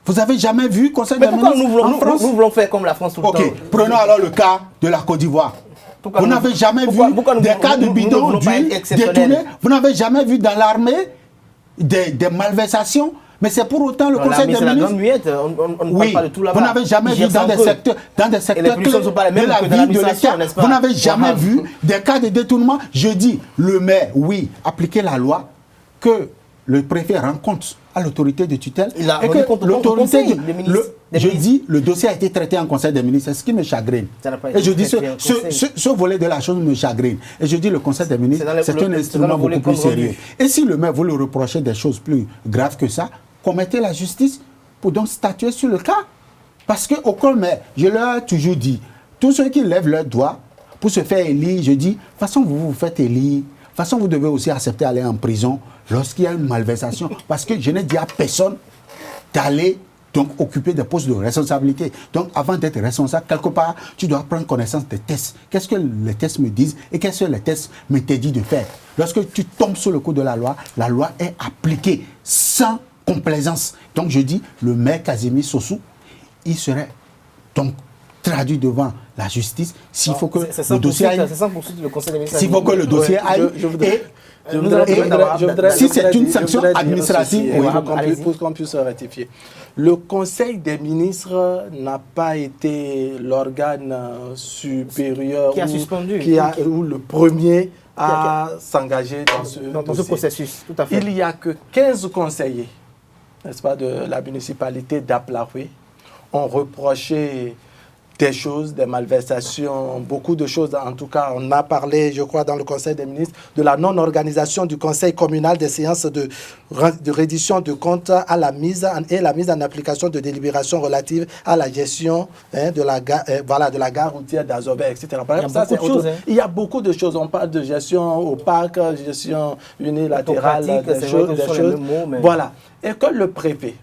Vous n'avez jamais vu Conseil des ministres en France? Nous voulons faire comme la France tout le temps. Ok, prenons alors le cas de la Côte d'Ivoire. Vous n'avez jamais vu des cas de bidons d'huile détournés? Vous n'avez jamais vu dans l'armée des malversations? Mais c'est pour autant le Conseil des ministres. On ne parle pas de tout là-bas. Vous n'avez jamais vu dans des secteurs clés de la vie de l'État. Vous n'avez jamais vu des cas de détournement. Je dis, le maire, oui, appliquer la loi, que le préfet rencontre à l'autorité de tutelle. Il a rendu compte au conseil des ministres. Je dis, le dossier a été traité en Conseil des ministres, c'est ce qui me chagrine. Et je dis, ce volet de la chose me chagrine. Et je dis, le Conseil des ministres, c'est un instrument beaucoup plus sérieux. Et si le maire veut le reprocher des choses plus graves que ça, commettez la justice pour donc statuer sur le cas. Parce qu'aucun maire, je leur ai toujours dit, tous ceux qui lèvent leurs doigts pour se faire élire, je dis, de toute façon, vous vous faites élire. De toute façon, vous devez aussi accepter d'aller en prison lorsqu'il y a une malversation. Parce que je n'ai dit à personne d'aller donc occuper des postes de responsabilité. Donc, avant d'être responsable, quelque part, tu dois prendre connaissance des tests. Qu'est-ce que les tests me disent et qu'est-ce que les tests m'interdisent de faire? Lorsque tu tombes sous le coup de la loi est appliquée sans complaisance. Donc, je dis, le maire Casimir Sossou, il serait donc traduit devant la justice s'il faut que le dossier aille. S'il faut que le dossier aille. Si c'est une sanction administrative, pour qu'on puisse rectifier. Le Conseil des ministres n'a pas été l'organe supérieur ou le premier à s'engager dans ce processus. Tout à fait. Il n'y a que 15 conseillers, n'est-ce pas, de la municipalité d'Aplaoué ont reproché des choses, des malversations, beaucoup de choses. En tout cas, on a parlé, je crois, dans le Conseil des ministres, de la non-organisation du Conseil communal des séances de reddition de comptes à la mise en application de délibérations relatives à la gestion de la gare routière d'Azobé, etc. Il y a beaucoup de choses. On parle de gestion opaque, gestion unilatérale, des choses. Voilà. Et que le préfet,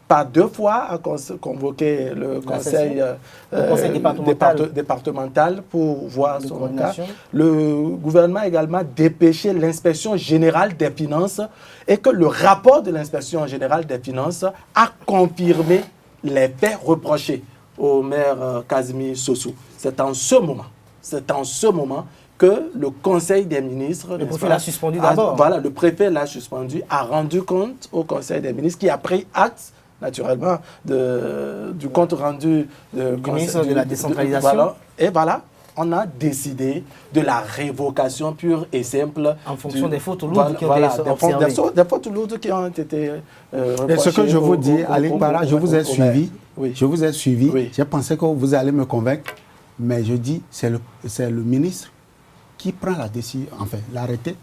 par 2 fois, a convoqué le conseil départemental pour voir son cas. Le gouvernement a également dépêché l'inspection générale des finances et que le rapport de l'inspection générale des finances a confirmé les faits reprochés au maire Casimir Sossou. C'est en ce moment que le Conseil des ministres... Le préfet l'a suspendu d'abord. Voilà, le préfet l'a suspendu, a rendu compte au Conseil des ministres qui a pris acte naturellement du compte rendu du ministre de la décentralisation. Et voilà, on a décidé de la révocation pure et simple. En fonction des fautes lourdes qui ont été observées. Des fautes lourdes qui ont été reprochées. Et ce que je vous dis, Ali Bara, je vous ai suivi. Je vous ai suivi. Oui. J'ai pensé que vous allez me convaincre. Mais je dis, c'est le ministre qui prend la décision. Enfin, l'arrêté,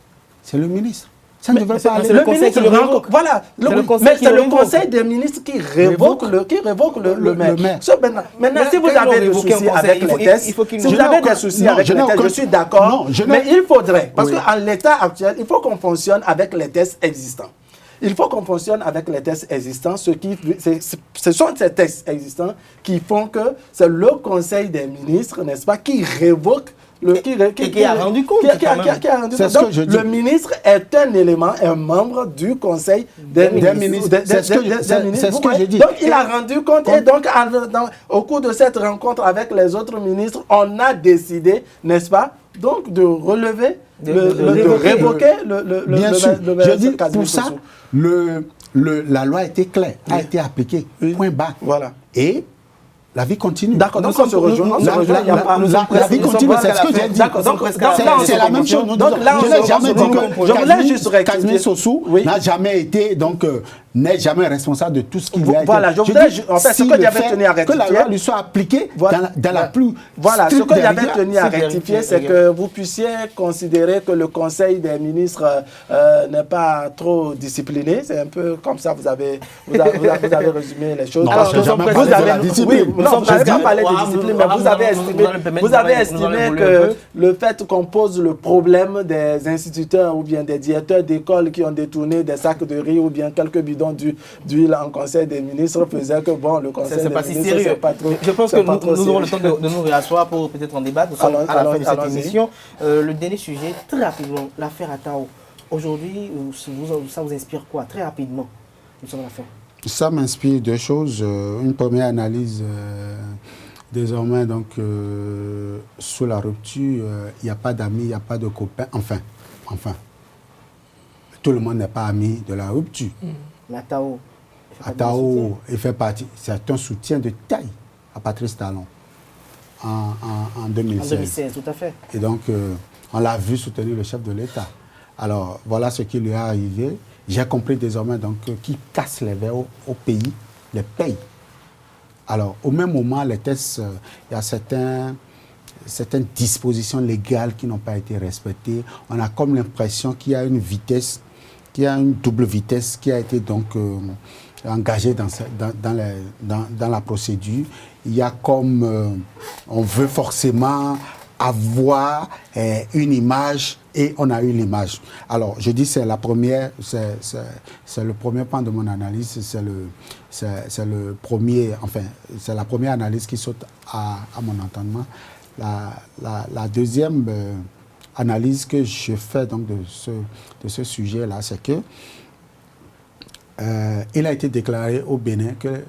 c'est le ministre. Ça ne devrait pas aller. Le conseil qui le révoque. Voilà. Mais c'est le conseil des ministres qui révoque le maire. Maintenant, si vous avez des soucis avec les tests, je suis d'accord. Mais il faudrait, parce qu'en l'état actuel, il faut qu'on fonctionne avec les tests existants. Il faut qu'on fonctionne avec les tests existants. Ce sont ces tests existants qui font que c'est le conseil des ministres, n'est-ce pas, qui révoque qui a rendu compte. Le ministre est un élément, un membre du conseil des ministres. C'est ce que je dis. Donc il a rendu compte et donc au cours de cette rencontre avec les autres ministres, on a décidé, n'est-ce pas, donc de relever, de révoquer le bien sûr. Je dis pour ça, la loi a été claire, a été appliquée, point barre. Voilà. Et la vie continue. D'accord, donc on se rejoint. La vie continue, c'est ce que j'ai dit. C'est la même chose. Je n'ai jamais dit que Casimir Sossou n'a jamais été, donc, n'est jamais responsable de tout ce qu'il a été. Voilà, je voudrais, en fait, ce que j'avais tenu à rectifier. Que la loi lui soit appliquée dans la plus. Voilà, ce que j'avais tenu à rectifier, c'est que vous puissiez considérer que le Conseil des ministres n'est pas trop discipliné. C'est un peu comme ça, vous avez résumé les choses. Vous avez la discipline. Non, je n'ai pas parlé de discipline, mais vous avez estimé que le fait qu'on pose le problème des instituteurs ou bien des directeurs d'école qui ont détourné des sacs de riz ou bien quelques bidons d'huile en conseil des ministres faisait que bon, le conseil des ministres, c'est pas trop. Je pense que nous aurons le temps de nous réasseoir pour peut-être en débattre. Nous sommes à la fin de cette émission. Le dernier sujet, très rapidement, l'affaire Atao. Aujourd'hui, ça vous inspire quoi? Très rapidement, nous sommes à la fin. Ça m'inspire deux choses. Une première analyse, désormais, donc, sous la rupture, il n'y a pas d'amis, il n'y a pas de copains. Enfin. Tout le monde n'est pas ami de la rupture. Mais Atao, il fait partie. C'est un soutien de taille à Patrice Talon en 2016. En 2016, tout à fait. Et donc, on l'a vu soutenir le chef de l'État. Alors, voilà ce qui lui est arrivé. J'ai compris désormais donc qui casse les verres au pays, les paye. Alors, au même moment, les tests, il y a certaines dispositions légales qui n'ont pas été respectées. On a comme l'impression qu'il y a une vitesse, qu'il y a une double vitesse qui a été donc engagée dans la procédure. Il y a comme on veut forcément avoir une image et on a eu l'image. Alors, je dis c'est le premier point de mon analyse, c'est la première analyse qui saute à mon entendement. La deuxième analyse que je fais donc de ce sujet-là, c'est que il a été déclaré au Bénin que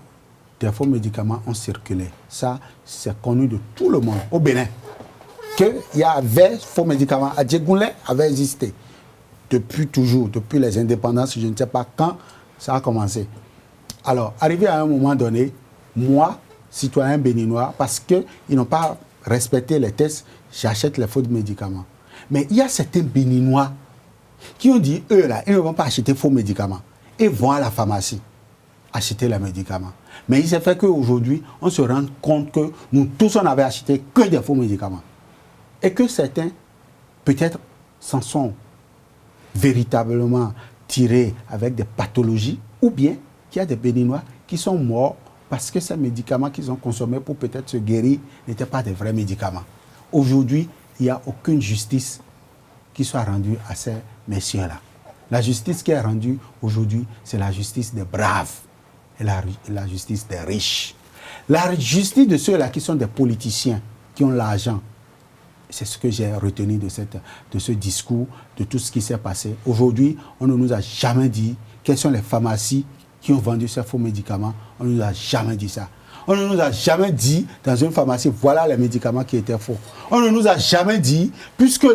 des faux médicaments ont circulé. Ça, c'est connu de tout le monde au Bénin. Qu'il y avait faux médicaments. Adjegounlé avait existé depuis toujours, depuis les indépendances, je ne sais pas quand ça a commencé. Alors, arrivé à un moment donné, moi, citoyen béninois, parce qu'ils n'ont pas respecté les tests, j'achète les faux médicaments. Mais il y a certains Béninois qui ont dit, eux là, ils ne vont pas acheter faux médicaments. Ils vont à la pharmacie acheter les médicaments. Mais il s'est fait qu'aujourd'hui, on se rend compte que nous tous, on avait acheté que des faux médicaments. Et que certains, peut-être, s'en sont véritablement tirés avec des pathologies, ou bien qu'il y a des Béninois qui sont morts parce que ces médicaments qu'ils ont consommés pour peut-être se guérir n'étaient pas des vrais médicaments. Aujourd'hui, il n'y a aucune justice qui soit rendue à ces messieurs-là. La justice qui est rendue aujourd'hui, c'est la justice des braves et la justice des riches. La justice de ceux-là qui sont des politiciens, qui ont l'argent. C'est ce que j'ai retenu de ce discours, de tout ce qui s'est passé. Aujourd'hui, on ne nous a jamais dit quelles sont les pharmacies qui ont vendu ces faux médicaments. On ne nous a jamais dit ça. On ne nous a jamais dit, dans une pharmacie, voilà les médicaments qui étaient faux. On ne nous a jamais dit, puisque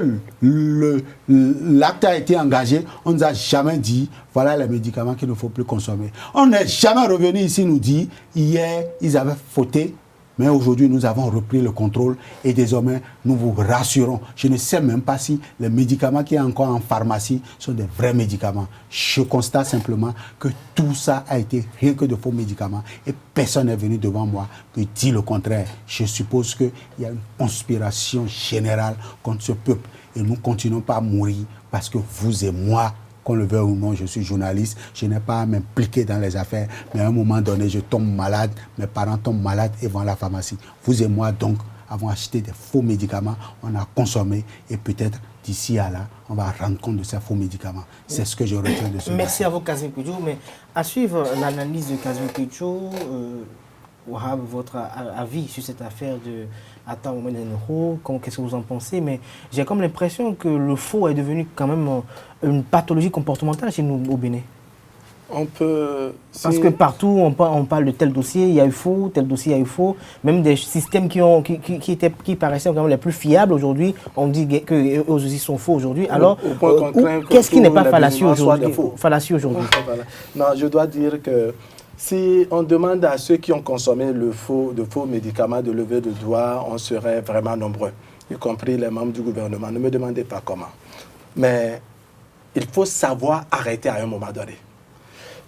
l'acte a été engagé, on ne nous a jamais dit, voilà les médicaments qu'il ne faut plus consommer. On n'est jamais revenu ici nous dire, hier, ils avaient fauté, mais aujourd'hui, nous avons repris le contrôle et désormais, nous vous rassurons. Je ne sais même pas si les médicaments qui sont encore en pharmacie sont des vrais médicaments. Je constate simplement que tout ça a été rien que de faux médicaments et personne n'est venu devant moi pour dire le contraire. Je suppose qu'il y a une conspiration générale contre ce peuple et nous ne continuons pas à mourir parce que vous et moi, qu'on le veuille ou non, je suis journaliste, je n'ai pas à m'impliquer dans les affaires, mais à un moment donné, je tombe malade, mes parents tombent malades et vont à la pharmacie. Vous et moi, donc, avons acheté des faux médicaments, on a consommé et peut-être d'ici à là, on va rendre compte de ces faux médicaments. C'est ce que je retiens de ce Merci à vous, Kazim Kudjo, mais à suivre l'analyse de Kazim Kudjo, Wahab, votre avis sur cette affaire de Atao Menenro, qu'est-ce que vous en pensez? Mais j'ai comme l'impression que le faux est devenu quand même une pathologie comportementale chez nous au Bénin. Parce que partout, on parle de tel dossier, il y a eu faux, tel dossier, il y a eu faux. Même des systèmes qui paraissaient quand même les plus fiables aujourd'hui, on dit qu'eux aussi sont faux aujourd'hui. Alors, qu'est-ce qui n'est pas fallacieux aujourd'hui? Non, je dois dire que si on demande à ceux qui ont consommé de faux médicaments de lever de doigts, on serait vraiment nombreux, y compris les membres du gouvernement. Ne me demandez pas comment. Mais il faut savoir arrêter à un moment donné.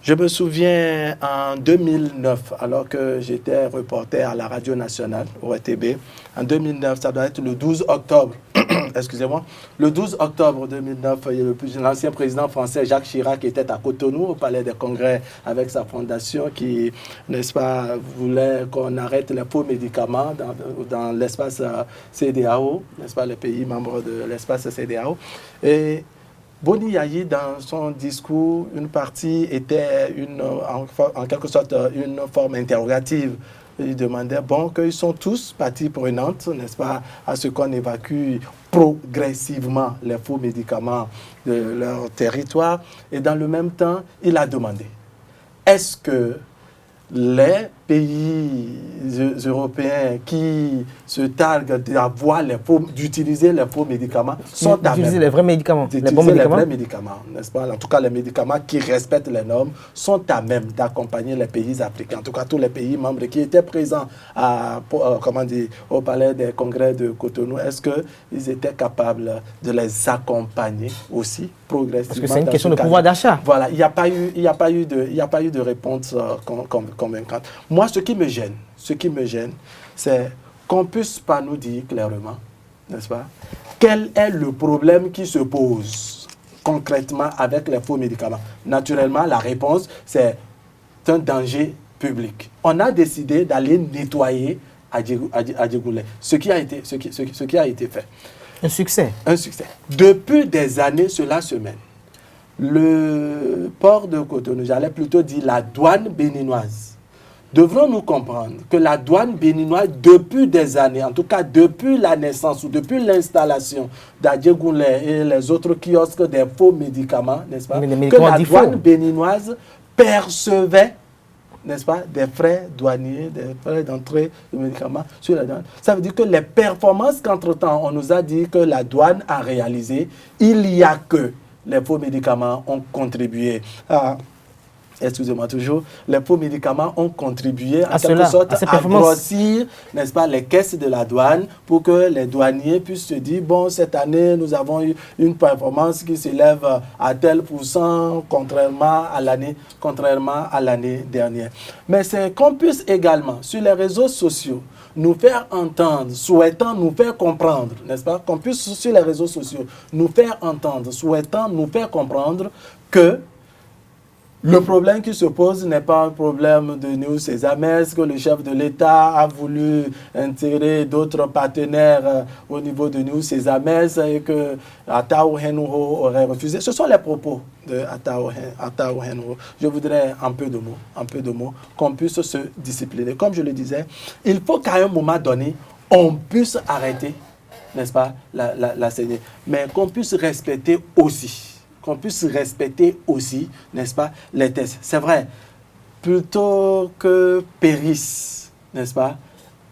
Je me souviens en 2009, alors que j'étais reporter à la radio nationale, au RTB, en 2009, ça doit être le 12 octobre, excusez-moi, le 12 octobre 2009, l'ancien président français Jacques Chirac était à Cotonou, au Palais des Congrès, avec sa fondation qui, n'est-ce pas, voulait qu'on arrête les faux médicaments dans l'espace CEDEAO, n'est-ce pas, les pays membres de l'espace CEDEAO. Et Boni Yayi, dans son discours, une partie était en quelque sorte une forme interrogative. Il demandait, qu'ils sont tous partie prenante, n'est-ce pas, à ce qu'on évacue progressivement les faux médicaments de leur territoire. Et dans le même temps, il a demandé, est-ce que les pays européens qui se targuent d'utiliser les faux médicaments sont à même d'utiliser les vrais médicaments, les bons d'utiliser les médicaments. vrais médicaments, n'est-ce pas? En tout cas, les médicaments qui respectent les normes sont à même d'accompagner les pays africains. En tout cas, tous les pays membres qui étaient présents au palais des congrès de Cotonou, est-ce qu'ils étaient capables de les accompagner aussi progressivement? Parce que c'est une question de pouvoir d'achat. Voilà, il n'y a pas eu de réponse convaincante. Moi, ce qui me gêne, c'est qu'on ne puisse pas nous dire clairement, n'est-ce pas, quel est le problème qui se pose concrètement avec les faux médicaments. Naturellement, la réponse, c'est un danger public. On a décidé d'aller nettoyer Adjegoulé, ce qui a été fait. Un succès. Un succès. Depuis des années, cela se mène. Le port de Cotonou, j'allais plutôt dire la douane béninoise, devrons-nous comprendre que la douane béninoise, depuis des années, en tout cas depuis la naissance ou depuis l'installation d'Adjegoulé et les autres kiosques des faux médicaments, n'est-ce pas, que la douane béninoise percevait, n'est-ce pas, des frais douaniers, des frais d'entrée de médicaments sur la douane. Ça veut dire que les performances qu'entre-temps, on nous a dit que la douane a réalisées, il n'y a que les faux médicaments ont contribué à... Excusez-moi toujours, les faux médicaments ont contribué en quelque sorte à grossir, n'est-ce pas, les caisses de la douane pour que les douaniers puissent se dire, bon, cette année, nous avons eu une performance qui s'élève à tel pourcent, contrairement à l'année dernière. Mais c'est qu'on puisse également, sur les réseaux sociaux, nous faire entendre, souhaitant nous faire comprendre, n'est-ce pas, qu'on puisse sur les réseaux sociaux nous faire entendre, souhaitant nous faire comprendre que le problème qui se pose n'est pas un problème de New Sésame, que le chef de l'État a voulu intégrer d'autres partenaires au niveau de New Sésame et que Ataou Henouho aurait refusé. Ce sont les propos de Ataou Henouho. Je voudrais un peu de mots, qu'on puisse se discipliner. Comme je le disais, il faut qu'à un moment donné, on puisse arrêter, n'est-ce pas, la saignée, mais qu'on puisse respecter aussi, n'est-ce pas, les tests. C'est vrai, plutôt que périsse, n'est-ce pas,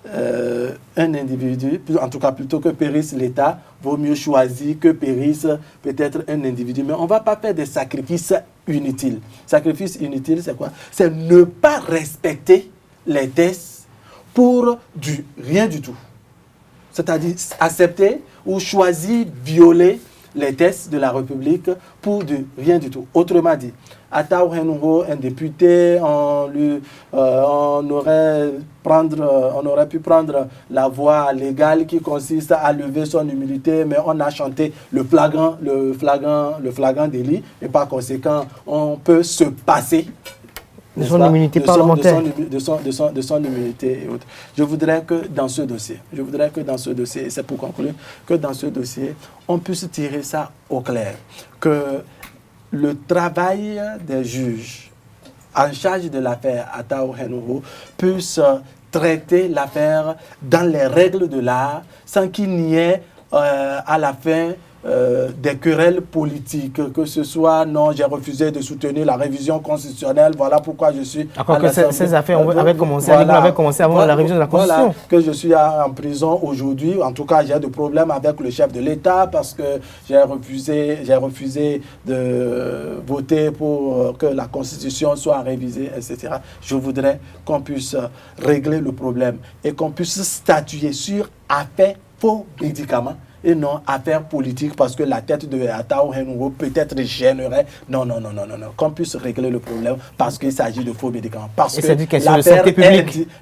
un individu, en tout cas plutôt que périsse l'État, vaut mieux choisir que périsse peut-être un individu. Mais on ne va pas faire des sacrifices inutiles. Sacrifice inutile, c'est quoi? C'est ne pas respecter les tests pour rien du tout. C'est-à-dire accepter ou choisir violer les tests de la République pour rien du tout. Autrement dit, Ataou Henouho, un député, on aurait pu prendre la voie légale qui consiste à lever son immunité, mais on a chanté le flagrant délit, et par conséquent, on peut se passer de son immunité parlementaire. De son immunité et autres. Je voudrais que dans ce dossier, et c'est pour conclure, que dans ce dossier, on puisse tirer ça au clair. Que le travail des juges en charge de l'affaire Ataou Henouho puisse traiter l'affaire dans les règles de l'art sans qu'il n'y ait à la fin des querelles politiques, que ce soit non, j'ai refusé de soutenir la révision constitutionnelle, voilà pourquoi je suis à que ces affaires avaient commencé avant la révision de la Constitution. Voilà, que je suis en prison aujourd'hui, en tout cas j'ai des problèmes avec le chef de l'État parce que j'ai refusé de voter pour que la Constitution soit révisée, etc. Je voudrais qu'on puisse régler le problème et qu'on puisse statuer sur affaire faux médicaments et non affaire politique parce que la tête de Ataou Henouho peut-être gênerait. Non. Qu'on puisse régler le problème parce qu'il s'agit de faux médicaments. Parce que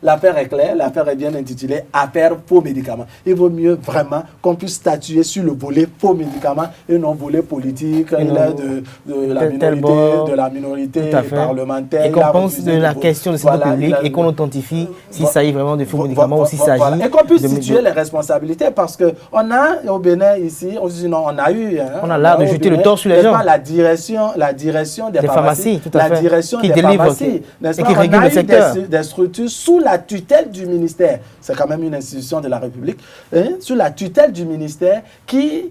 l'affaire est claire, l'affaire est bien intitulée affaire faux médicaments. Il vaut mieux vraiment qu'on puisse statuer sur le volet faux médicaments et non volet politique, de la minorité parlementaire. Et qu'on pense de la question de santé publique et qu'on authentifie s'il s'agit vraiment de faux médicaments ou s'il s'agit... Et qu'on puisse situer les responsabilités parce qu'on a au Bénin ici, on dit non, on a eu... on a l'art de jeter le tort sur les gens. La direction des pharmacies, tout à fait, direction qui des délivre, pharmacies, et qui régule le secteur. Des structures sous la tutelle du ministère, c'est quand même une institution de la République, sous la tutelle du ministère qui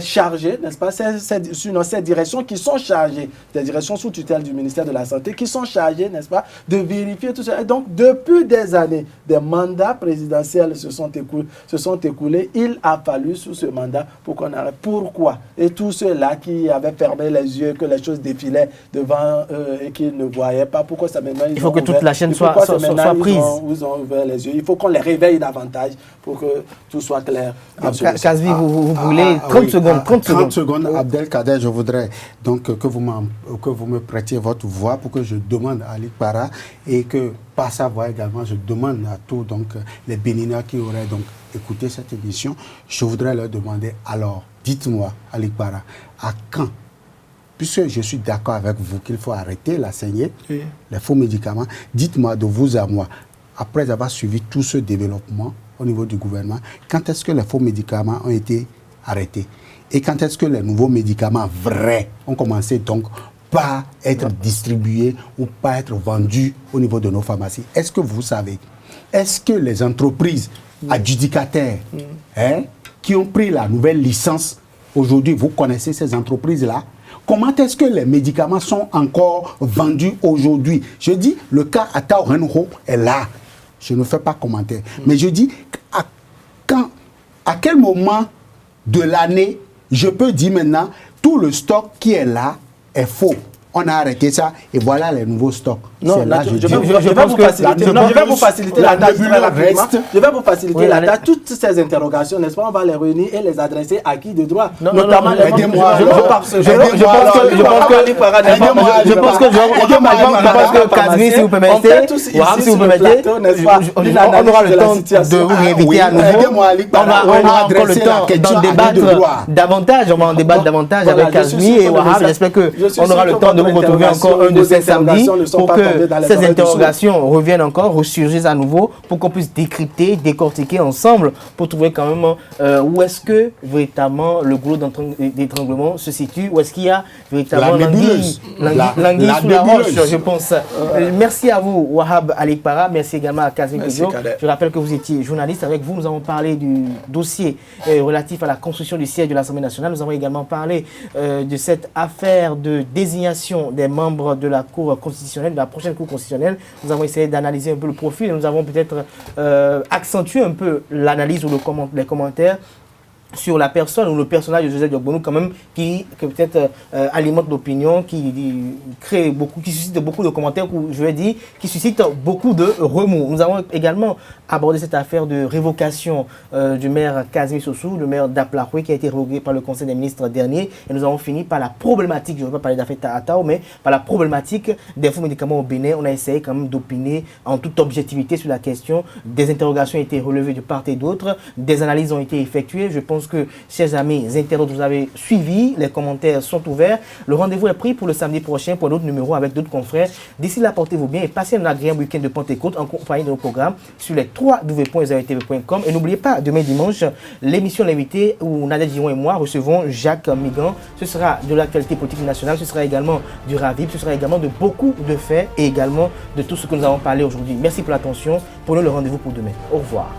chargées, n'est-ce pas, ces directions qui sont chargées, des directions sous tutelle du ministère de la Santé, qui sont chargées, n'est-ce pas, de vérifier tout ça. Et donc, depuis des années, des mandats présidentiels se sont écoulés. Il a fallu, sous ce mandat, pour qu'on arrête. Pourquoi? Et tous ceux-là qui avaient fermé les yeux, que les choses défilaient devant eux et qui ne voyaient pas, pourquoi ça maintenant... Il faut que toute la chaîne soit prise. Ils ont ouvert les yeux. Il faut qu'on les réveille davantage pour que tout soit clair. Kazmi, vous voulez 30 secondes. 30 secondes, Abdelkader, je voudrais donc que vous me prêtiez votre voix pour que je demande à Ali Para et que par sa voix également, je demande à tous donc, les Béninois qui auraient donc écouté cette émission, je voudrais leur demander, alors, dites-moi, Ali Para, à quand, puisque je suis d'accord avec vous qu'il faut arrêter la saignée, les faux médicaments, dites-moi de vous à moi, après avoir suivi tout ce développement au niveau du gouvernement, quand est-ce que les faux médicaments ont été arrêtés? Et quand est-ce que les nouveaux médicaments vrais ont commencé donc pas être distribués ou pas être vendus au niveau de nos pharmacies? Est-ce que vous savez, est-ce que les entreprises adjudicataires qui ont pris la nouvelle licence, aujourd'hui, vous connaissez ces entreprises-là? Comment est-ce que les médicaments sont encore vendus aujourd'hui? Je dis, le cas Atao Renho est là. Je ne fais pas commentaire. Mais je dis, à quel moment de l'année, je peux dire maintenant, tout le stock qui est là est faux. On a arrêté ça et voilà les nouveaux stocks. Non, là, je vais vous faciliter la tâche. Je vais vous faciliter la tâche. Toutes ces interrogations, n'est-ce pas, on va les réunir et les adresser à qui de droit, notamment les je pense que Kazmi, si vous permettez, on aura le temps de vous réinviter à nouveau. On aura encore le temps d'en débattre davantage. On va en débattre davantage avec Kazmi et Wahab. J'espère qu'on aura le temps de vous retrouver encore un de ces samedis pour que ces interrogations reviennent encore, ressurgissent à nouveau, pour qu'on puisse décrypter, décortiquer ensemble, pour trouver quand même où est-ce que véritablement le goulot d'étranglement se situe, où est-ce qu'il y a véritablement l'anguille sous la roche, je pense. Merci à vous, Wahab Ali Para, merci également à Kazmi Pedro. Je rappelle que vous étiez journaliste. Avec vous, nous avons parlé du dossier relatif à la construction du siège de l'Assemblée nationale. Nous avons également parlé de cette affaire de désignation des membres de la Cour constitutionnelle, de la prochaine Cour constitutionnelle. Nous avons essayé d'analyser un peu le profil et nous avons peut-être accentué un peu l'analyse ou les commentaires sur la personne ou le personnage de Joseph Diogbonou quand même qui peut-être alimente l'opinion, qui crée beaucoup, qui suscite beaucoup de commentaires, je vais dire, qui suscite beaucoup de remous. Nous avons également abordé cette affaire de révocation du maire Kazmi Sossou, le maire d'Aplaroué, qui a été révoqué par le Conseil des ministres dernier, et nous avons fini par la problématique, je ne veux pas parler d'affaire Atao, mais par la problématique des faux médicaments au Bénin. On a essayé quand même d'opiner en toute objectivité sur la question. Des interrogations ont été relevées de part et d'autre, des analyses ont été effectuées. Je pense que, chers amis internautes, vous avez suivi, les commentaires sont ouverts. Le rendez-vous est pris pour le samedi prochain pour d'autres numéros avec d'autres confrères. D'ici là, portez-vous bien et passez un agréable week-end de Pentecôte en compagnie de nos programmes sur les www.zrtv.com. Et n'oubliez pas, demain dimanche, l'émission L'invité où Nadia Dion et moi recevons Jacques Migan. Ce sera de l'actualité politique nationale, ce sera également du Ravib, ce sera également de beaucoup de faits et également de tout ce que nous avons parlé aujourd'hui. Merci pour l'attention. Prenons le rendez-vous pour demain. Au revoir.